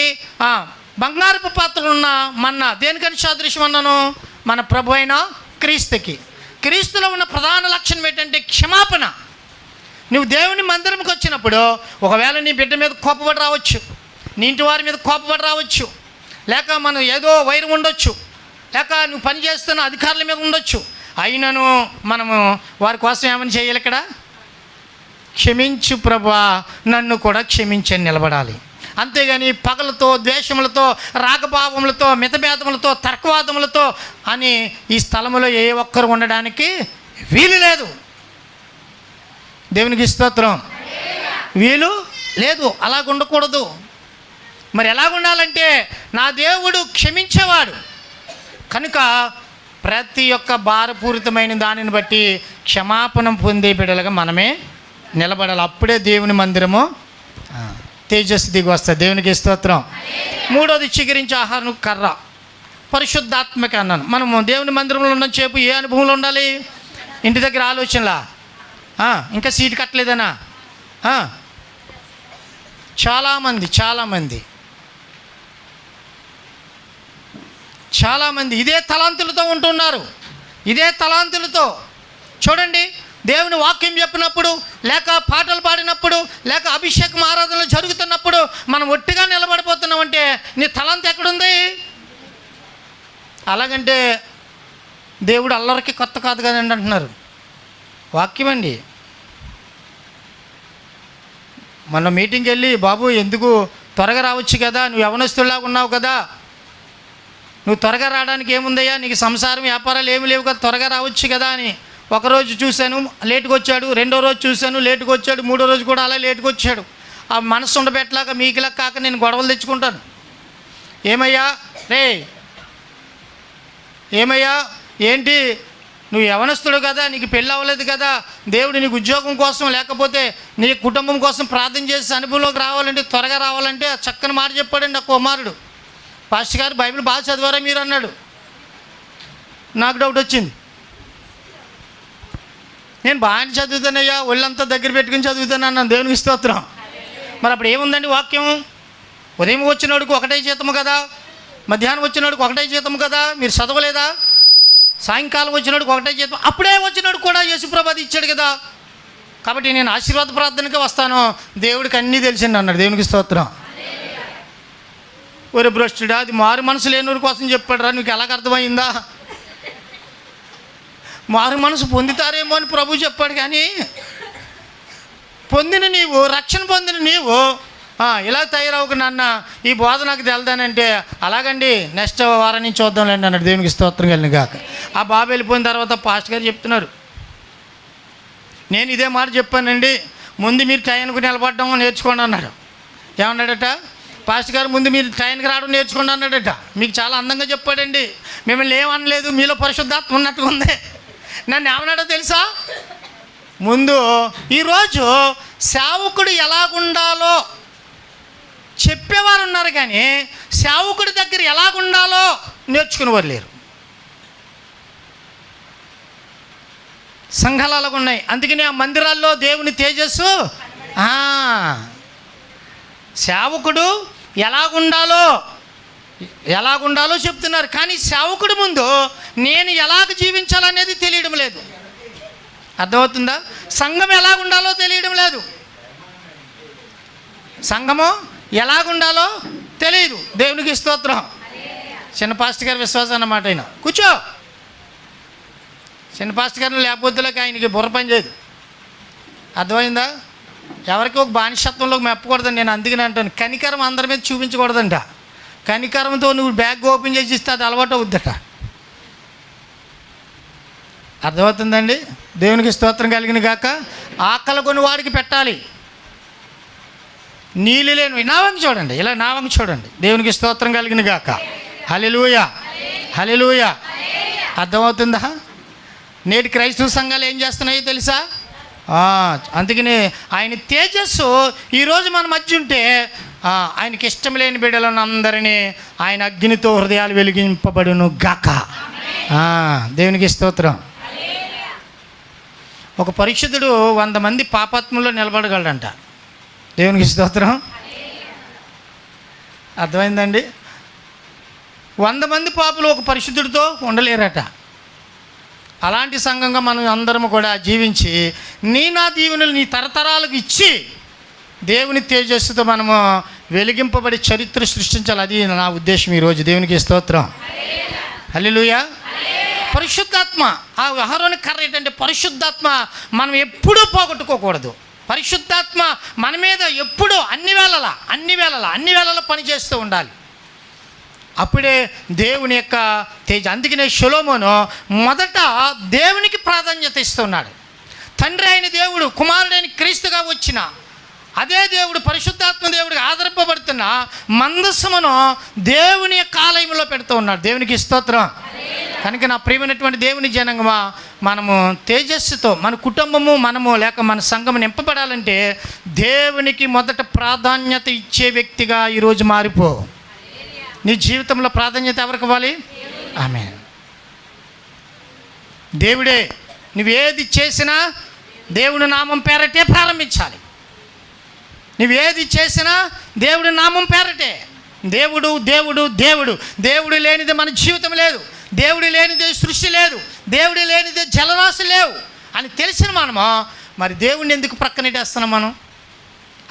S1: బంగారపు పాత్రలు ఉన్న మన్నా దేనికని సాదృశ్యం అన్నాను? మన ప్రభు అయిన క్రీస్తుకి. క్రీస్తులో ఉన్న ప్రధాన లక్షణం ఏంటంటే క్షమాపణ. నువ్వు దేవుని మందిరంకి వచ్చినప్పుడు ఒకవేళ నీ బిడ్డ మీద కోపపడి రావచ్చు, నీ ఇంటి వారి మీద కోపపడి రావచ్చు, లేక మనం ఏదో వైరం ఉండొచ్చు, లేక నువ్వు పనిచేస్తున్న అధికారుల మీద ఉండొచ్చు. అయినను మనము వారి కోసం ఏమని చేయాలి? ఇక్కడ క్షమించు ప్రభువా, నన్ను కూడా క్షమించని నిలబడాలి. అంతేగాని పగలతో, ద్వేషములతో, రాగభావములతో, మితభేదములతో, తర్కవాదములతో అని ఈ స్థలములో ఏ ఒక్కరు ఉండడానికి వీలు లేదు. దేవునికి స్తోత్రం. వీలు లేదు, అలాగ ఉండకూడదు. మరి ఎలాగుండాలంటే నా దేవుడు క్షమించేవాడు కనుక ప్రతి ఒక్క భారపూరితమైన దానిని బట్టి క్షమాపణ పొందే బిడ్డలుగా మనమే నిలబడాలి. అప్పుడే దేవుని మందిరము తేజస్సు దిగి వస్తుంది. దేవునికి స్తోత్రం. మూడోది, చిగురించి ఆహారం కర్ర, పరిశుద్ధాత్మక అన్నాను. మనము దేవుని మందిరంలో ఉన్న చేపు ఏ అనుభవంలో ఉండాలి? ఇంటి దగ్గర ఆలోచనలా, ఇంకా సీటు కట్టలేదనా? చాలామంది ఇదే తలాంతులతో ఉంటున్నారు. ఇదే తలాంతులతో చూడండి, దేవుని వాక్యం చెప్పినప్పుడు, లేక పాటలు పాడినప్పుడు, లేక అభిషేకం ఆరాధనలు జరుగుతున్నప్పుడు మనం ఒట్టిగా నిలబడిపోతున్నామంటే నీ తలాంతు ఎక్కడుంది? అలాగంటే దేవుడు అల్లరికి కొత్త కాదు కదండి అంటున్నారు. వాక్యం అండి. మొన్న మీటింగ్కి వెళ్ళి, బాబు ఎందుకు త్వరగా రావచ్చు కదా, నువ్వు యవనస్తులాగా ఉన్నావు కదా, నువ్వు త్వరగా రావడానికి ఏముందయ్యా, నీకు సంసారం వ్యాపారాలు ఏమి లేవు కదా, త్వరగా రావచ్చు కదా అని ఒకరోజు చూశాను, లేటుగా వచ్చాడు. రెండో రోజు చూశాను, లేటుగా వచ్చాడు. మూడో రోజు కూడా అలా లేటుగా వచ్చాడు. ఆ మనసు ఉండబెట్టలాగా మీకులా కాక నేను గొడవలు తెచ్చుకుంటాను. ఏమయ్యా ఏంటి, నువ్వు యవనస్తుడు కదా, నీకు పెళ్ళి అవ్వలేదు కదా, దేవుడు నీకు ఉద్యోగం కోసం లేకపోతే నీ కుటుంబం కోసం ప్రార్థన చేసి అనుభవంలోకి రావాలంటే, త్వరగా రావాలంటే చక్కని మాట చెప్పాడండి ఆ కుమారుడు. పాస్టర్ గారు బైబిల్ బాగా చదివారా మీరు అన్నాడు. నాకు డౌట్ వచ్చింది. నేను బాగానే చదువుతానయ్యా, ఒళ్ళంతా దగ్గర పెట్టుకుని చదువుతాను అన్నాను. దేవునికి స్తోత్రం. మరి అప్పుడు ఏముందండి వాక్యం? ఉదయం వచ్చినోడికి ఒకటే జీతము కదా, మధ్యాహ్నం వచ్చినోడికి ఒకటే జీతము కదా, మీరు చదవలేదా? సాయంకాలం వచ్చినోడికి ఒకటే జీతం, అప్పుడే వచ్చినోడు కూడా యేసుప్రభు అది ఇచ్చాడు కదా. కాబట్టి నేను ఆశీర్వాద ప్రార్థనకే వస్తాను, దేవుడికి అన్నీ తెలిసింది అన్నాడు. దేవునికి స్తోత్రం. ఒరే భ్రష్టుడా, అది మారు మనసు లేనివారి కోసం చెప్పాడు రా, నీకు ఎలాగ అర్థమైందా? మారు మనసు పొందుతారేమో అని ప్రభు చెప్పాడు. కానీ పొందిన నీవు, రక్షణ పొందిన నీవు ఇలా తయారవుకు నాన్న, ఈ బోధ నాకు తెలదానంటే, అలాగండి నెక్స్ట్ వారం నుంచి చూద్దాంలేండి అన్నాడు. దేవునికి స్తోత్రం కలిగిన కాక. ఆ బాబు వెళ్ళిపోయిన తర్వాత పాస్టర్ గారు చెప్తున్నారు, నేను ఇదే మాట చెప్పానండి, ముందు మీరు టైంకి నిలబడడం నేర్చుకోండి అన్నాడు. ఏమన్నాడట పాస్టర్ గారు? ముందు మీరు టైంకి రావడం నేర్చుకోండి అన్నాడట. మీకు చాలా అందంగా చెప్పాడండి, మిమ్మల్ని ఏమనలేదు, మీలో పరిశుద్ధాత్మ ఉన్నట్టుగా ఉంది. నన్ను ఏమన్నాడో తెలుసా? ముందు ఈరోజు సేవకుడు ఎలాగుండాలో చెప్పేవారు ఉన్నారు, కానీ సేవకుడి దగ్గర ఎలాగుండాలో నేర్చుకునేవారు లేరు. సంఘాలు అలాగున్నాయి. అందుకని ఆ మందిరాల్లో దేవుని తేజస్సు, సేవకుడు ఎలాగుండాలో చెప్తున్నారు, కానీ సేవకుడి ముందు నేను ఎలాగ జీవించాలనేది తెలియడం లేదు. అర్థమవుతుందా? సంఘం ఎలాగుండాలో తెలియడం లేదు. సంఘము ఎలాగుండాలో తెలియదు. దేవునికి స్తోత్రం. చిన్న పాస్టర్ గారి విశ్వాసం అన్నమాట. ఆయన కూర్చో, చిన్న పాస్టర్ గారిని లేకపోతేలోకి ఆయనకి బుర్ర పని చేయదు. అర్థమైందా? ఎవరికి ఒక బానిసత్వంలోకి మెప్పకూడదండి. నేను అందుకని అంటాను, కనికరం అందరి మీద చూపించకూడదంట. కనికరంతో నువ్వు బ్యాగ్ ఓపెన్ చేసి ఇస్తే అది అలవాటు అవుద్దట. అర్థమవుతుందండి? దేవునికి స్తోత్రం కలిగిన గాక. ఆకలి కొని వాడికి పెట్టాలి. నీళ్ళు లేని నా వంక చూడండి, ఇలా నా వంక చూడండి. దేవునికి స్తోత్రం కలిగిన గాక. హల్లెలూయా, హల్లెలూయా. అర్థమవుతుందా? నేటి క్రైస్తవ సంఘాలు ఏం చేస్తున్నాయో తెలుసా? అందుకని ఆయన తేజస్సు ఈరోజు మన మధ్య ఉంటే ఆయనకి ఇష్టం లేని బిడ్డలను అందరినీ ఆయన అగ్నితో హృదయాలు వెలిగింపబడును గాక. దేవునికి స్తోత్రం. ఒక పరిశుద్ధుడు 100 మంది పాపాత్ముల్లో నిలబడగలడంట. దేవునికి స్తోత్రం. అర్థమైందండి? 100 మంది పాపులు ఒక పరిశుద్ధుడితో ఉండలేరట. అలాంటి సంఘంగా మనం అందరము కూడా జీవించి నా దీవెనలు నీ తరతరాలకు ఇచ్చి దేవుని తేజస్సుతో మనము వెలిగింపబడి చరిత్ర సృష్టించాలి. అది నా ఉద్దేశం ఈరోజు. దేవునికి స్తోత్రం. హల్లెలూయా. పరిశుద్ధాత్మ, ఆ అహరోని కర్ర ఏంటంటే పరిశుద్ధాత్మ మనం ఎప్పుడూ పోగొట్టుకోకూడదు. పరిశుద్ధాత్మ మన మీద ఎప్పుడూ అన్ని వేళలా పనిచేస్తూ ఉండాలి. అప్పుడే దేవుని యొక్క తేజ. అందుకనే సొలొమోను మొదట దేవునికి ప్రాధాన్యత ఇస్తున్నాడు. తండ్రి అయిన దేవుడు కుమారుడైన క్రీస్తుగా వచ్చిన అదే దేవుడు పరిశుద్ధాత్మ దేవుడికి ఆదరింపబడుతున్న మందసమును దేవుని యొక్క ఆలయంలో పెడుతూ ఉన్నాడు. దేవునికి స్తోత్రం. కనుక నా ప్రియమైనటువంటి దేవుని జనంగమా, మనము తేజస్సుతో మన కుటుంబము మనము లేక మన సంఘం నింపబడాలంటే దేవునికి మొదట ప్రాధాన్యత ఇచ్చే వ్యక్తిగా ఈరోజు మారిపో. నీ జీవితంలో ప్రాధాన్యత ఎవరికి ఇవ్వాలి? ఆమేన్. దేవుడే. నువ్వేది చేసినా దేవుని నామం పేరటే ప్రారంభించాలి. నువ్వేది చేసినా దేవుడి నామం పేరటే. దేవుడు దేవుడు దేవుడు దేవుడు లేనిది మన జీవితం లేదు. దేవుడు లేనిదే సృష్టి లేదు. దేవుడు లేనిదే జలరాశి లేవు అని తెలిసిన మనము మరి దేవుడిని ఎందుకు ప్రక్కనెట్టేస్తున్నాం మనం?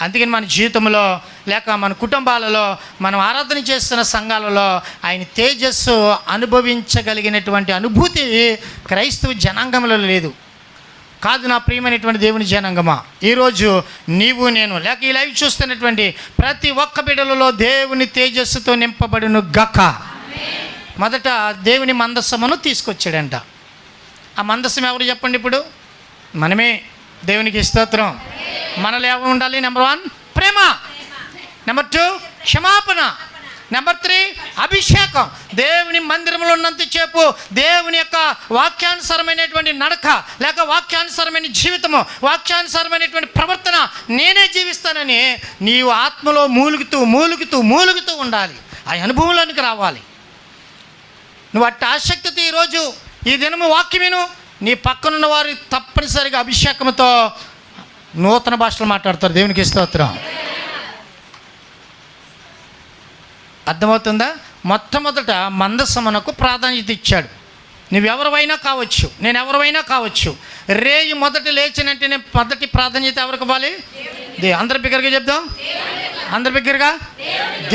S1: అందుకని మన జీవితంలో లేక మన కుటుంబాలలో మనం ఆరాధన చేస్తున్న సంఘాలలో ఆయన తేజస్సు అనుభవించగలిగినటువంటి అనుభూతి క్రైస్తవ జనాంగంలో లేదు. కాదు నా ప్రియమైనటువంటి దేవుని జనాంగమా, ఈరోజు నీవు నేను లేక ఈ లైవ్ చూస్తున్నటువంటి ప్రతి ఒక్క బిడ్డలలో దేవుని తేజస్సుతో నింపబడును గక. మొదట దేవుని మందస్సమును తీసుకొచ్చాడంట. ఆ మందస్సం ఎవరు చెప్పండి? ఇప్పుడు మనమే. దేవునికి స్తోత్రం. మనలో ఎవరు ఉండాలి? నెంబర్ 1 ప్రేమ, నెంబర్ 2 క్షమాపణ, నెంబర్ 3 అభిషేకం. దేవుని మందిరంలో ఉన్నంతసేపు దేవుని యొక్క వాక్యానుసారమైనటువంటి నడక లేక వాక్యానుసారమైన జీవితము, వాక్యానుసారమైనటువంటి ప్రవర్తన నేనే జీవిస్తానని నీవు ఆత్మలో మూలుగుతూ ఉండాలి. ఆ అనుభవంలోనికి రావాలి. నువ్వు అట్టి ఆసక్తితో ఈరోజు ఈ దినము వాక్యం విను. నీ పక్కనున్న వారు తప్పనిసరిగా అభిషేకంతో నూతన భాషలు మాట్లాడతారు. దేవునికి స్తోత్రం. అర్థమవుతుందా? మొట్టమొదట మందసమునకు ప్రాధాన్యత ఇచ్చాడు. నువ్వెవరివైనా కావచ్చు, నేను ఎవరివైనా కావచ్చు. రేయి మొదట లేచినంటేనే మొదటి ప్రాధాన్యత ఎవరికి ఇవ్వాలి? అందరి బిగ్గరగా చెప్దాం. అందరి బిగ్గరగా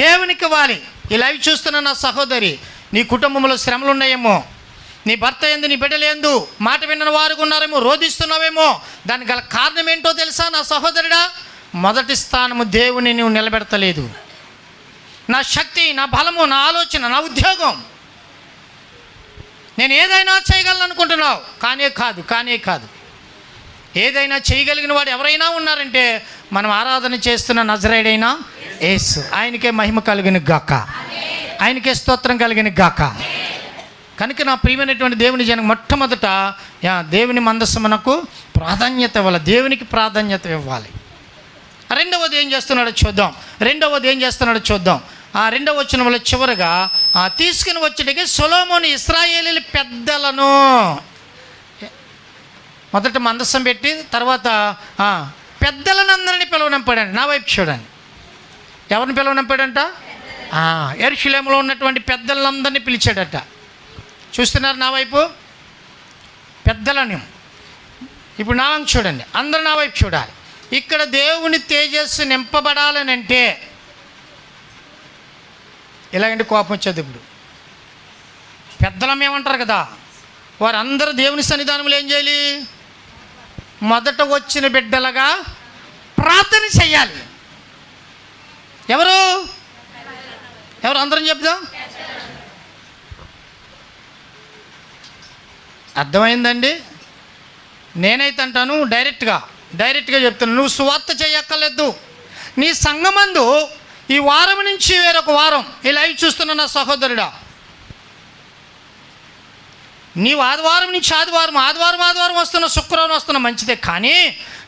S1: దేవునికి ఇవ్వాలి. ఈ లైవ్ చూస్తున్న నా సహోదరి, నీ కుటుంబంలో శ్రమలు ఉన్నాయేమో, నీ భర్త ఏంది, నీ బిడ్డలు ఏందు, మాట విన్న వారు ఉన్నారేమో, రోధిస్తున్నావేమో. దానికి గల కారణం ఏంటో తెలుసా నా సహోదరుడా? మొదటి స్థానము దేవుని నువ్వు నిలబెడతలేదు. నా శక్తి, నా బలము, నా ఆలోచన, నా ఉద్యోగం, నేను ఏదైనా చేయగలను అనుకుంటున్నావు. కానే కాదు. ఏదైనా చేయగలిగిన వాడు ఎవరైనా ఉన్నారంటే మనం ఆరాధన చేస్తున్న నజరేయుడైన యేసు. ఆయనకే మహిమ కలిగిన గాక, ఆయనకే స్తోత్రం కలిగిన గాక. కనుక నా ప్రియమైనటువంటి దేవుని జనం మొట్టమొదట దేవుని మందస్సమునకు ప్రాధాన్యత ఇవ్వాలి. దేవునికి ప్రాధాన్యత ఇవ్వాలి. రెండవది ఏం చేస్తున్నాడో చూద్దాం. ఆ రెండవ వచనంలో చివరగా తీసుకుని వచ్చేటికి సొలొమోను ఇశ్రాయేలీల పెద్దలను మొదట మందస్సం పెట్టి తర్వాత పెద్దలను అందరినీ పిలవనంపాడండి. నా వైపు చూడండి. ఎవరిని పిలవనంపాడంట? యెరూషలేములో ఉన్నటువంటి పెద్దలందరినీ పిలిచాడట. చూస్తున్నారు నా వైపు? పెద్దలను. ఇప్పుడు నా వైపు చూడండి. అందరూ నా వైపు చూడాలి. ఇక్కడ దేవుని తేజస్సు నింపబడాలని అంటే ఇలాగంటే కోపం వచ్చేది. ఇప్పుడు పెద్దలం ఏమంటారు కదా, వారందరూ దేవుని సన్నిధానంలో ఏం చేయాలి? మొదట వచ్చిన బిడ్డలుగా ప్రార్థన చెయ్యాలి. ఎవరు అందరం చెప్దాం. అర్థమైందండి? నేనైతే అంటాను డైరెక్ట్గా చెప్తాను, నువ్వు సువార్త చేయక్కర్లేదు. నీ సంఘమందు ఈ వారం నుంచి వేరొక వారం ఈ లైవ్ చూస్తున్న నా సహోదరుడా, నీవు ఆదివారం నుంచి ఆదివారం వస్తున్న, శుక్రవారం వస్తున్న మంచిదే. కానీ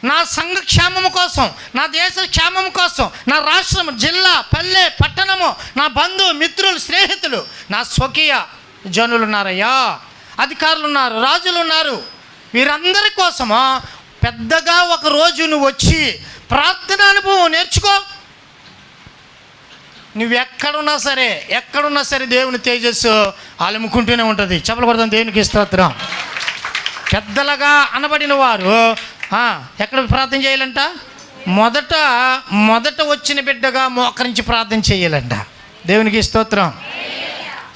S1: నా సంఘ క్షేమము కోసం, నా దేశ క్షేమం కోసం, నా రాష్ట్రం, జిల్లా, పల్లె, పట్టణము, నా బంధువు, మిత్రులు, స్నేహితులు, నా స్వకీయ జనులు ఉన్నారయ్యా, అధికారులు ఉన్నారు, రాజులు ఉన్నారు, వీరందరి కోసము పెద్దగా ఒక రోజు నువ్వు వచ్చి ప్రార్థన అనుభవం నేర్చుకో. నువ్వు ఎక్కడున్నా సరే దేవుని తేజస్సు అలుముకుంటూనే ఉంటుంది. చెప్పలు కొడతాం దేవునికి స్తోత్రం. పెద్దలుగా అనబడిన వారు ఎక్కడ ప్రార్థన చేయాలంట? మొదట వచ్చిన బిడ్డగా మోకరించి ప్రార్థన చేయాలంట. దేవునికి స్తోత్రం.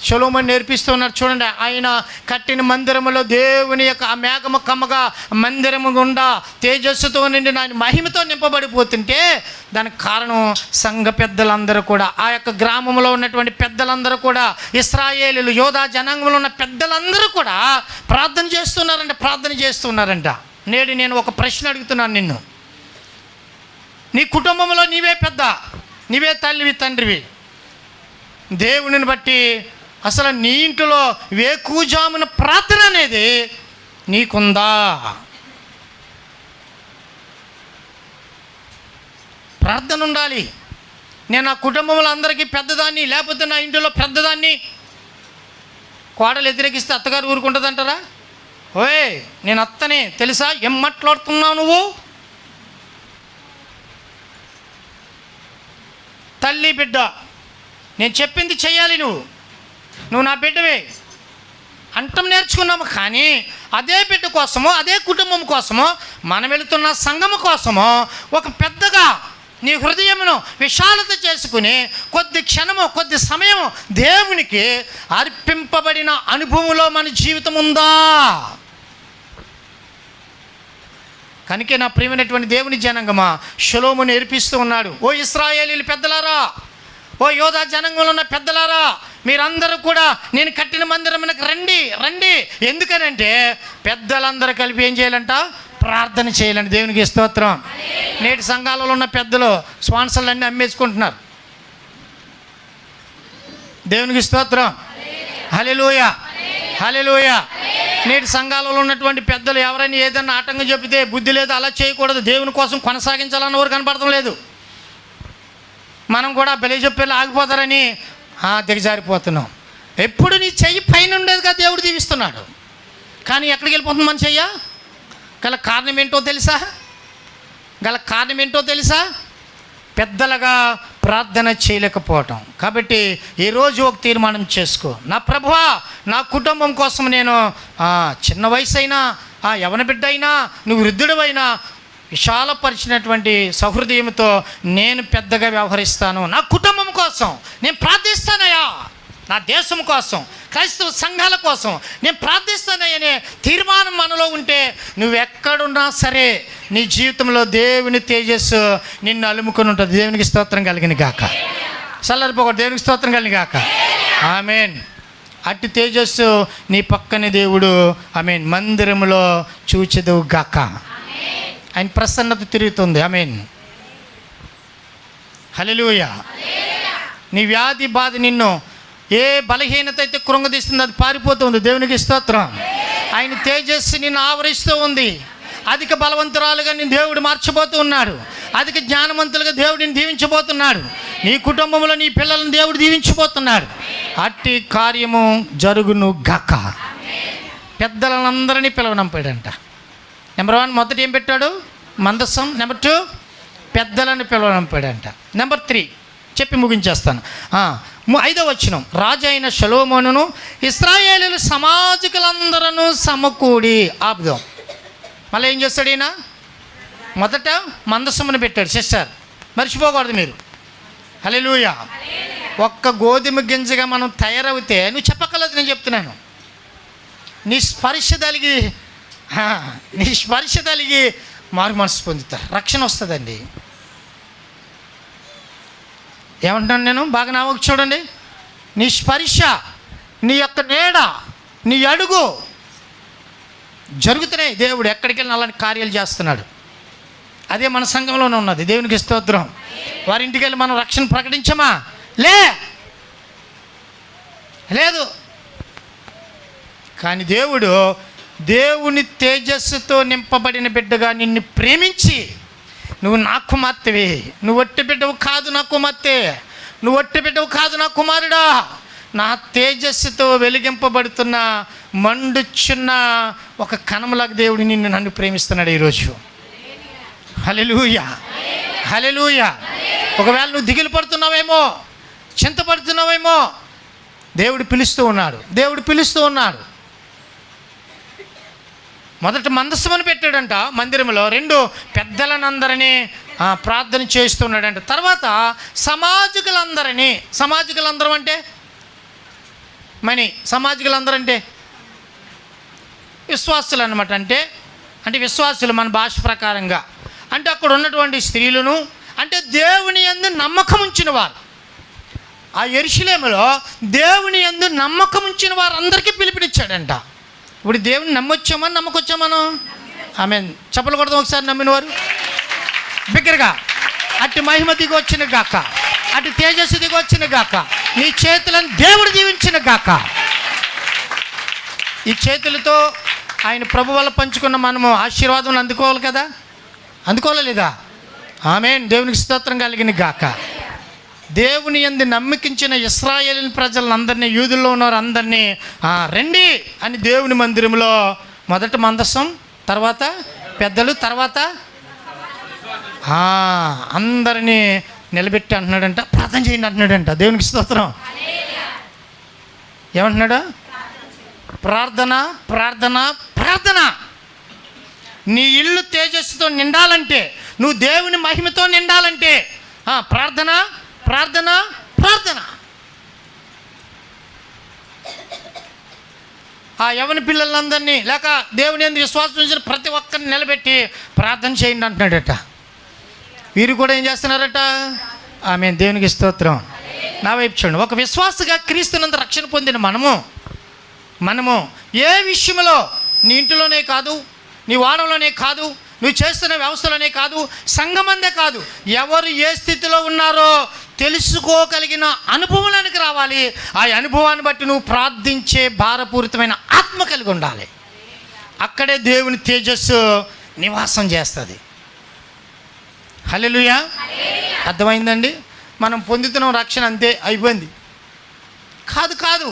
S1: సొలొమోను నేర్పిస్తూ ఉన్నారు చూడండి. ఆయన కట్టిన మందిరములో దేవుని యొక్క ఆ మేఘము కమ్మగా మందిరము గుండా తేజస్సుతో నిండి ఆయన మహిమతో నింపబడిపోతుంటే దానికి కారణం సంఘ పెద్దలందరూ కూడా, ఆ యొక్క గ్రామంలో ఉన్నటువంటి పెద్దలందరూ కూడా, ఇశ్రాయేలీయులు యోధా జనాంగంలో ఉన్న పెద్దలందరూ కూడా ప్రార్థన చేస్తున్నారంట. నేడు నేను ఒక ప్రశ్న అడుగుతున్నాను నిన్ను. నీ కుటుంబంలో నీవే పెద్ద, నీవే తల్లివి, తండ్రివి. దేవునిని బట్టి అసలు నీ ఇంటిలో వేకుజామున ప్రార్థన అనేది నీకుందా? ప్రార్థన ఉండాలి. నేను నా కుటుంబంలో అందరికీ పెద్దదాన్ని, లేకపోతే నా ఇంటిలో పెద్దదాన్ని. కోడలు వ్యతిరేకిస్తే అత్తగారు ఊరుకుంటుందంటారా? ఓయ్ నేను అత్తనే తెలుసా, ఏం మాట్లాడుతున్నావు నువ్వు? తల్లి బిడ్డ, నేను చెప్పింది చెయ్యాలి, నువ్వు నా బిడ్డవే అంటం నేర్చుకున్నాము. కానీ అదే బిడ్డ కోసమో, అదే కుటుంబం కోసమో, మనం వెళుతున్న సంఘము కోసమో ఒక పెద్దగా నీ హృదయమును విశాలత చేసుకుని కొద్ది క్షణము, కొద్ది సమయము దేవునికి అర్పింపబడిన అనుభవంలో మన జీవితం ఉందా? కనుక నా ప్రియమైనటువంటి దేవుని జనాంగమా, సొలొమోను నేర్పిస్తూ ఉన్నాడు. ఓ ఇశ్రాయేలీయుల పెద్దలారా, ఓ యోధా జనాంగంలో ఉన్న పెద్దలారా, మీరందరూ కూడా నేను కట్టిన మందిరమునకు రండి. ఎందుకనంటే పెద్దలందరూ కలిపి ఏం చేయాలంట? ప్రార్థన చేయాలండి. దేవునికి స్తోత్రం. నేటి సంఘాలలో ఉన్న పెద్దలు స్పాన్సర్లు అన్నీ అమ్మేసుకుంటున్నారు. దేవునికి స్తోత్రం. హల్లెలూయా. నేటి సంఘాలలో ఉన్నటువంటి పెద్దలు ఎవరైనా ఏదైనా ఆటంకం చెబితే బుద్ధి లేదు, అలా చేయకూడదు, దేవుని కోసం కొనసాగించాలన్న వారు కనపడటం లేదు. మనం కూడా బలి చెప్పేలా ఆగిపోతారని దిగజారిపోతున్నాం. ఎప్పుడు నీ చెయ్యి పైన ఉండేదిగా దేవుడు దీవిస్తున్నాడు. కానీ ఎక్కడికి వెళ్ళిపోతుంది మన చెయ్య? గల కారణం ఏంటో తెలుసా? పెద్దలుగా ప్రార్థన చేయలేకపోవటం. కాబట్టి ఈరోజు ఒక తీర్మానం చేసుకో. నా ప్రభువా, నా కుటుంబం కోసం నేను చిన్న వయసు అయినా, యవన బిడ్డ అయినా, నువ్వు వృద్ధుడివైనా విశాలపరిచినటువంటి సహృదయంతో నేను పెద్దగా వ్యవహరిస్తాను. నా కుటుంబం కోసం నేను ప్రార్థిస్తానయ్యా, నా దేశం కోసం, క్రైస్తవ సంఘాల కోసం నేను ప్రార్థిస్తానయ్యనే తీర్మానం మనలో ఉంటే నువ్వెక్కడున్నా సరే నీ జీవితంలో దేవుని తేజస్సు నిన్ను అలుముకొని ఉంటుంది. దేవునికి స్తోత్రం కలిగిన గాక. చల్లరిపోకూడదు. దేవునికి స్తోత్రం కలిగిన గాక. ఆమేన్. అట్టి తేజస్సు నీ పక్కనే దేవుడు ఆమేన్ మందిరములో చూచెదవు గాక. ఆయన ప్రసన్నత తిరుగుతుంది. ఆమేన్. హల్లెలూయా. నీ వ్యాధి బాధ నిన్ను ఏ బలహీనత అయితే కృంగదీస్తుంది అది పారిపోతుంది. దేవునికి స్తోత్రం. ఆయన తేజస్సు నిన్ను ఆవరిస్తూ ఉంది. అధిక బలవంతురాలుగా నేను దేవుడు మార్చబోతూ ఉన్నాడు. అధిక జ్ఞానవంతులుగా దేవుడిని దీవించబోతున్నాడు. నీ కుటుంబంలో నీ పిల్లలను దేవుడు దీవించబోతున్నాడు. అట్టి కార్యము జరుగును గాక. పెద్దలందరినీ పిలవనంపాడంట. నెంబర్ 1 మొదటి ఏం పెట్టాడు? మందసం. నెంబర్ 2 పెద్దలను పిలవనంపాడంట. నెంబర్ 3 చెప్పి ముగించేస్తాను. 5వ వచనం. రాజు అయిన సొలొమోనును ఇశ్రాయేలీయుల సమాజకులందరూ సమకూడి ఆపుదాం. మళ్ళీ ఏం చేస్తాడు ఈయన? మొదట మందసమును పెట్టాడు. సిస్టర్ మర్చిపోకూడదు మీరు. హల్లెలూయా. ఒక్క గోధుమ గింజగా మనం తయారవుతే నువ్వు చెప్పక్కర్లేదు, నేను చెప్తున్నాను. నీ స్పర్శ తలిగి మారు మనసు పొందుతారు, రక్షణ వస్తుందండి. ఏమంటున్నాను నేను? బాగా నావకు చూడండి. నీ స్పర్శ, నీ యొక్క నీడ, నీ అడుగు జరుగుతున్నాయి. దేవుడు ఎక్కడికి వెళ్ళినా అలాంటి కార్యాలు చేస్తున్నాడు. అదే మన సంఘంలోనే ఉన్నది. దేవునికి స్తోత్రం. వారింటికి వెళ్ళి మనం రక్షణ ప్రకటించమా? లేదు. కానీ దేవుని తేజస్సుతో నింపబడిన బిడ్డగా నిన్ను ప్రేమించి, నువ్వు నా కుమార్తెవి, నువ్వు ఒట్టి బిడ్డవు కాదు నా కుమార్తె, నువ్వు ఒట్టి బిడ్డవు కాదు నా కుమారుడా, నా తేజస్సుతో వెలిగింపబడుతున్న మండుచున్న ఒక కణములాగా దేవుడు నన్ను ప్రేమిస్తున్నాడు ఈరోజు. హల్లెలూయా, హల్లెలూయా. ఒకవేళ నువ్వు దిగులు పడుతున్నావేమో, చింతపడుతున్నావేమో, దేవుడు పిలుస్తూ ఉన్నాడు. మొదట మందస్సుమని పెట్టాడంట మందిరంలో, 2 పెద్దలనందరినీ ప్రార్థన చేస్తున్నాడంట. తర్వాత సమాజకులందరం అంటే సమాజకులందరూ అంటే విశ్వాసులు అనమాట. అంటే విశ్వాసులు మన భాష ప్రకారంగా అంటే అక్కడ ఉన్నటువంటి స్త్రీలను, అంటే దేవుని యందు నమ్మకం ఉంచిన వారు. ఆ యెరూషలేములో దేవుని యందు నమ్మకం ఉంచిన వారు అందరికీ పిలుపునిచ్చాడంట. ఇప్పుడు దేవుని నమ్మకొచ్చామను ఆమేన్. చప్పలు కొడదాం ఒకసారి. నమ్మిన వారు బిగ్గరగా, అటు మహిమ దిగి వచ్చిన గాక, అటు తేజస్సు దిగి వచ్చిన గాక, నీ చేతులను దేవుడు దీవించిన గాక. ఈ చేతులతో ఆయన ప్రభు వల్ల పంచుకున్న మనము ఆశీర్వాదం అందుకోవాలి కదా, అందుకోలేదా? ఆమేన్. దేవునికి స్తోత్రం కలిగిన గాక. దేవుని యందు నమ్మకించిన ఇశ్రాయేలు ప్రజలందరినీ, యూదుల్లో ఉన్నవారు అందరినీ రండి అని దేవుని మందిరంలో మొదట మందసం, తర్వాత పెద్దలు, తర్వాత అందరినీ నిలబెట్టి అంటున్నాడంట, ప్రార్థన చేయండి అంటున్నాడంట. దేవునికి స్తోత్రం. ఏమంటున్నాడు? ప్రార్థన, ప్రార్థన, ప్రార్థన. నీ ఇల్లు తేజస్సుతో నిండాలంటే, నువ్వు దేవుని మహిమతో నిండాలంటే ప్రార్థన, ప్రార్థన, ప్రార్థన. యవన పిల్లలందరినీ లేక దేవుని యందు విశ్వాసం ఉంచిన ప్రతి ఒక్కరిని నిలబెట్టి ప్రార్థన చేయండి అంటున్నాడట. వీరు కూడా ఏం చేస్తున్నారట? ఆమేన్. దేవునికి స్తోత్రం. నా వైపు చూడండి. ఒక విశ్వాసగా క్రీస్తునంత రక్షణ పొందిన మనము ఏ విషయంలో, నీ ఇంటిలోనే కాదు, నీ వాడలోనే కాదు, నువ్వు చేస్తున్న వ్యవస్థలోనే కాదు, సంఘమందే కాదు, ఎవరు ఏ స్థితిలో ఉన్నారో తెలుసుకోగలిగిన అనుభవానికి రావాలి. ఆ అనుభవాన్ని బట్టి నువ్వు ప్రార్థించే భారపూరితమైన ఆత్మ కలిగి ఉండాలి. అక్కడే దేవుని తేజస్సు నివాసం చేస్తుంది. హల్లెలూయా. అర్థమైందండి? మనం పొందుతున్న రక్షణ అంతే, అయిపోయింది. కాదు.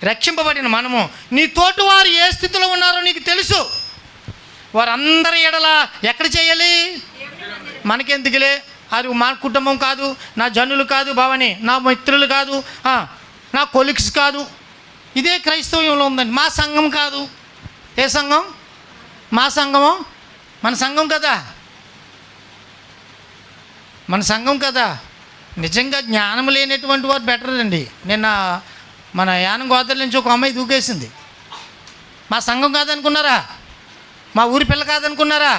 S1: రక్షింపబడిన మనము నీ తోటి వారు ఏ స్థితిలో ఉన్నారో నీకు తెలుసు. వారందరి ఎడల ఎక్కడ చేయాలి? మనకెందుకులే, అది మా కుటుంబం కాదు, నా జనులు కాదు, భవని నా మిత్రులు కాదు, నా కొలీగ్స్ కాదు. ఇదే క్రైస్తవ్యంలో ఉందండి. మా సంఘం కాదు. ఏ సంఘం? మా సంఘము మన సంఘం కదా. నిజంగా జ్ఞానం లేనటువంటి వారు బెటర్ అండి. నిన్న మన యానం గోదావరి నుంచి ఒక అమ్మాయి దూకేసింది. మా సంఘం కాదనుకున్నారా? మా ఊరి పిల్ల కాదనుకున్నారా?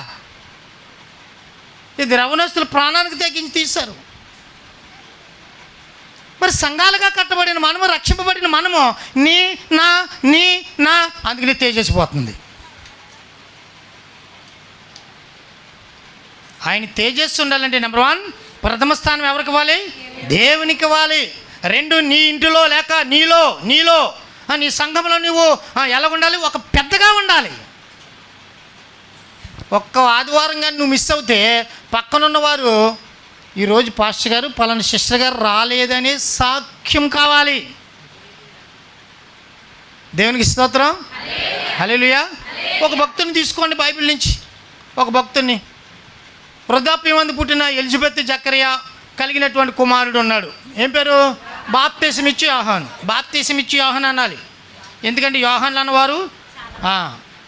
S1: ఇది రవణస్తులు ప్రాణానికి తెగించి తీశారు. మరి సంఘాలుగా కట్టబడిన మనము, రక్షింపబడిన మనము నీ నా అందుకని తేజస్సిపోతుంది. ఆయన తేజస్సు ఉండాలంటే నెంబర్ 1 ప్రథమ స్థానం ఎవరికి ఇవ్వాలి? దేవునికి ఇవ్వాలి. 2 నీ ఇంటిలో లేక నీలో నీ సంఘంలో నువ్వు ఎలా ఉండాలి? ఒక పెద్దగా ఉండాలి. ఒక్క ఆదివారం కానీ నువ్వు మిస్ అవుతే పక్కనున్నవారు ఈరోజు పాస్టర్ గారు పలానా సిస్టర్ గారు రాలేదని సాక్ష్యం కావాలి. దేవునికి స్తోత్రం. హల్లెలూయా. ఒక భక్తుని తీసుకోండి బైబిల్ నుంచి. ఒక భక్తుని వృద్ధాప్యమందు పుట్టిన ఎలిజబెత్ జకరియా కలిగినటువంటి కుమారుడు ఉన్నాడు. ఏం పేరు? బాప్తిసమిచ్చు యోహాను. బాప్తిసమిచ్చు యోహాను అనాలి, ఎందుకంటే యోహాన్లు అన్నవారు.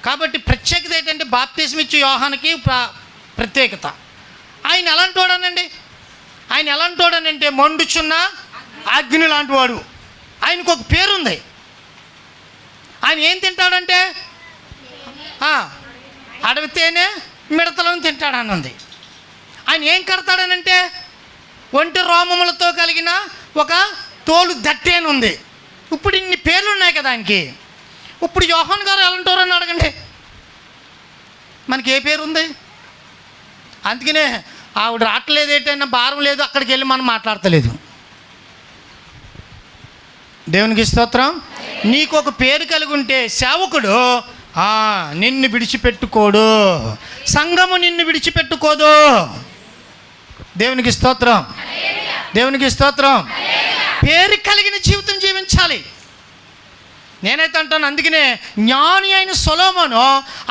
S1: కాబట్టి ప్రత్యేకత ఏంటంటే బాప్తిసమిచ్చు యోహానికి ప్రత్యేకత. ఆయన ఎలాంటోడనంటే మండుచున్న అగ్ని లాంటి వాడు. ఆయనకు ఒక పేరుంది. ఆయన ఏం తింటాడంటే అడిగితేనే మిడతలను తింటాడని ఉంది. ఆయన ఏం కడతాడనంటే ఒంటి రోమములతో కలిగిన ఒక తోలు దట్టి అని ఉంది. ఇప్పుడు ఇన్ని పేర్లు ఉన్నాయి కదా ఆయనకి. ఇప్పుడు యోహాన్ గారు ఎలాంటారని అడగండి, మనకి ఏ పేరు ఉంది? అందుకనే ఆవిడ రావట్లేదు, ఏంటన్నా భారం లేదు, అక్కడికి వెళ్ళి మనం మాట్లాడతలేదు. దేవునికి స్తోత్రం. నీకు ఒక పేరు కలిగి ఉంటే సేవకుడు నిన్ను విడిచిపెట్టుకోడు, సంఘము నిన్ను విడిచిపెట్టుకోదు. దేవునికి స్తోత్రం, దేవునికి స్తోత్రం. పేరు కలిగిన జీవితం జీవించాలి. నేనైతే అంటాను, అందుకనే జ్ఞాని అయిన సొలొమోను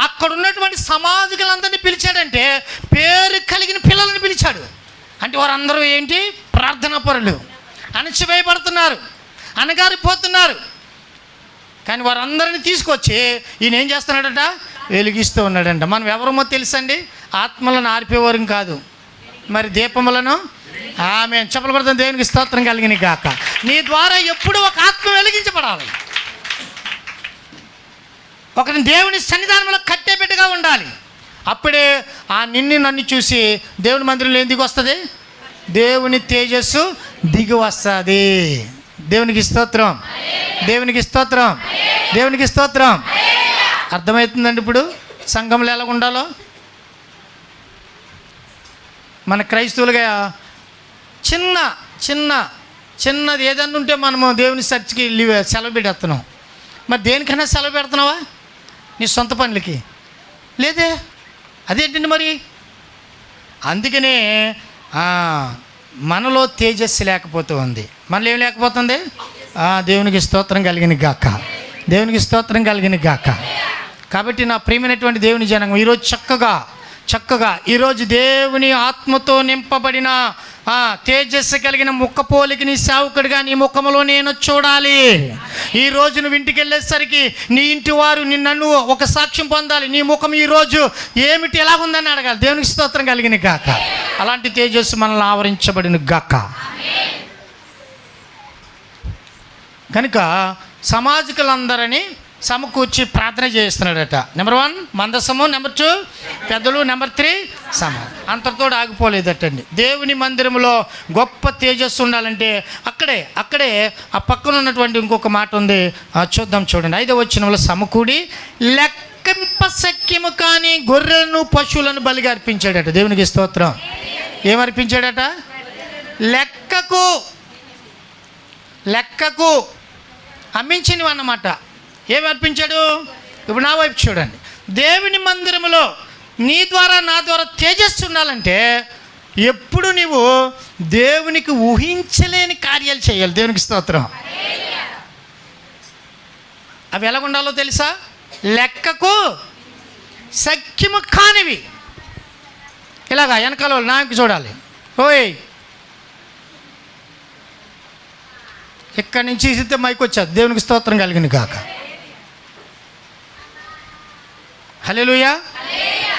S1: అక్కడ ఉన్నటువంటి సమాజకులందరినీ పిలిచాడంటే పేరు కలిగిన పిల్లలను పిలిచాడు. అంటే వారందరూ ఏంటి? ప్రార్థనా పరులు. అణచివేయబడుతున్నారు, అనగారిపోతున్నారు. కానీ వారందరిని తీసుకొచ్చి ఈయన ఏం చేస్తున్నాడంట? వెలిగిస్తూ ఉన్నాడంట. మనం ఎవరమో తెలుసండి, ఆత్మలను ఆర్పేవారం కాదు, మరి దీపములను. ఆమేన్. చెప్పలు కొడతాం. దేవునికి స్తోత్రం కలిగిన గాక. నీ ద్వారా ఎప్పుడు ఒక ఆత్మ వెలిగించబడాలి, ఒకరిని దేవుని సన్నిధానంలో కట్టేపెట్టుగా ఉండాలి. అప్పుడే ఆ నన్ను చూసి దేవుని మందిరంలో ఏం దిగి వస్తుంది? దేవుని తేజస్సు దిగి వస్తుంది. దేవునికి స్తోత్రం, దేవునికి స్తోత్రం, దేవునికి స్తోత్రం. అర్థమవుతుందండి ఇప్పుడు సంఘంలో ఎలా ఉండాలో? మన క్రైస్తవులుగా చిన్న చిన్న చిన్నది ఏదన్నా ఉంటే మనము దేవుని చర్చికి సెలవు పెట్టేస్తున్నాం. మరి దేనికైనా సెలవు పెడుతున్నావా? నీ సొంత పనులకి లేదే. అదేంటండి మరి? అందుకనే మనలో తేజస్సు లేకపోతూ ఉంది. మనలో ఏం లేకపోతుంది? దేవునికి స్తోత్రం కలిగిన గాక, దేవునికి స్తోత్రం కలిగిన గాక. కాబట్టి నా ప్రియమైనటువంటి దేవుని జనాంగం, ఈరోజు చక్కగా ఈరోజు దేవుని ఆత్మతో నింపబడిన తేజస్సు కలిగిన ముఖపోలికి నీ సేవకుడిగా నీ ముఖములో నేను చూడాలి. ఈరోజు నువ్వు ఇంటికి వెళ్ళేసరికి నీ ఇంటి వారు నన్ను ఒక సాక్ష్యం పొందాలి. నీ ముఖం ఈరోజు ఏమిటి, ఎలాగుందని అడగాలి. దేవునికి స్తోత్రం కలిగిన గాక. అలాంటి తేజస్సు మనల్ని ఆవరించబడిన గాక. కనుక సమాజకులందరినీ సమకూర్చి ప్రార్థన చేస్తున్నాడట. నెంబర్ 1 మందసము, నెంబర్ 2 పెద్దలు, నెంబర్ 3 సమాజం. అంతటితో ఆగిపోలేదటండి. దేవుని మందిరంలో గొప్ప తేజస్సు ఉండాలంటే అక్కడే ఆ పక్కన ఉన్నటువంటి ఇంకొక మాట ఉంది, చూద్దాం. చూడండి 5వ వచనంలో, సమకూడి లెక్కింప శక్యము కాని గొర్రెలను పశువులను బలిగా అర్పించాడట. దేవునికి స్తోత్రం. ఏమర్పించాడట? లెక్కకు అమ్మించినవి అన్నమాట. ఏమి అర్పించాడు? ఇప్పుడు నా వైపు చూడండి. దేవుని మందిరములో నీ ద్వారా నా ద్వారా తేజస్సు ఉండాలంటే ఎప్పుడు నీవు దేవునికి ఊహించలేని కార్యాలు చేయాలి. దేవునికి స్తోత్రం. అవి ఎలా ఉండాలో తెలుసా? లెక్కకు సఖ్యము కానివి. ఇలాగా వెనకాల నాకు చూడాలి. ఓయ్, ఇక్కడి నుంచి ఇస్తే మైకి వచ్చాది. దేవునికి స్తోత్రం కలిగిన కాక. హల్లెలూయా,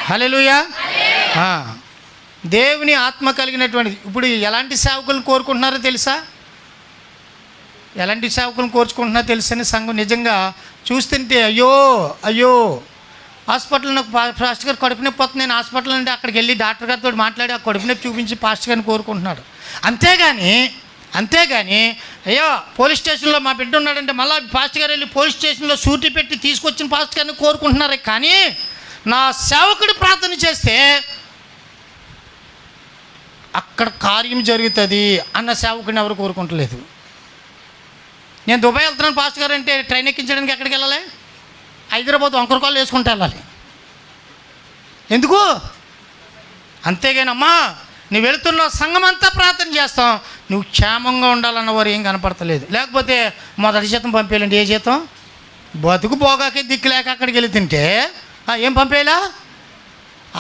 S1: హల్లెలూయా. దేవుని ఆత్మ కలిగినటువంటి ఇప్పుడు ఎలాంటి సేవకులను కోరుకుంటున్నారో తెలుసా? ఎలాంటి సేవకులను కోరుకుంటున్నారో తెలుసని సంఘం నిజంగా చూస్తుంటే అయ్యో హాస్పిటల్ నాకు పాస్టర్ గారు కడుపు నొప్పి వస్తుంది, నేను హాస్పిటల్ నుండి అక్కడికి వెళ్ళి డాక్టర్ గారితో మాట్లాడి ఆ కడుపు నొప్పి చూపించి పాస్టర్ గారిని కోరుకుంటున్నాడు. అంతేగాని అయ్యో పోలీస్ స్టేషన్లో మా బిడ్డ ఉన్నాడంటే మళ్ళీ పాస్టర్ గారు వెళ్ళి పోలీస్ స్టేషన్లో షూరిటీ పెట్టి తీసుకొచ్చిన పాస్టర్ గారిని కోరుకుంటున్నారే. కానీ నా సేవకుడు ప్రార్థన చేస్తే అక్కడ కార్యం జరుగుతుంది అన్న సేవకుడిని ఎవరు కోరుకుంటలేదు. నేను దుబాయ్ వెళ్తున్నాను పాస్టర్ గారు అంటే ట్రైన్ ఎక్కించడానికి ఎక్కడికి వెళ్ళాలి? హైదరాబాద్ వంకరకాళ్ళు వేసుకుంటూ వెళ్ళాలి. ఎందుకు? అంతేగాని అమ్మా నువ్వు వెళుతున్న సంఘం అంతా ప్రార్థన చేస్తాం, నువ్వు క్షేమంగా ఉండాలన్న వారు ఏం కనపడతలేదు. లేకపోతే మొదటి జీతం పంపేయాలండి. ఏ జీతం? బతుకు పోగాకే దిక్కు లేక అక్కడికి వెళ్ళి తింటే ఏం పంపేయాలా?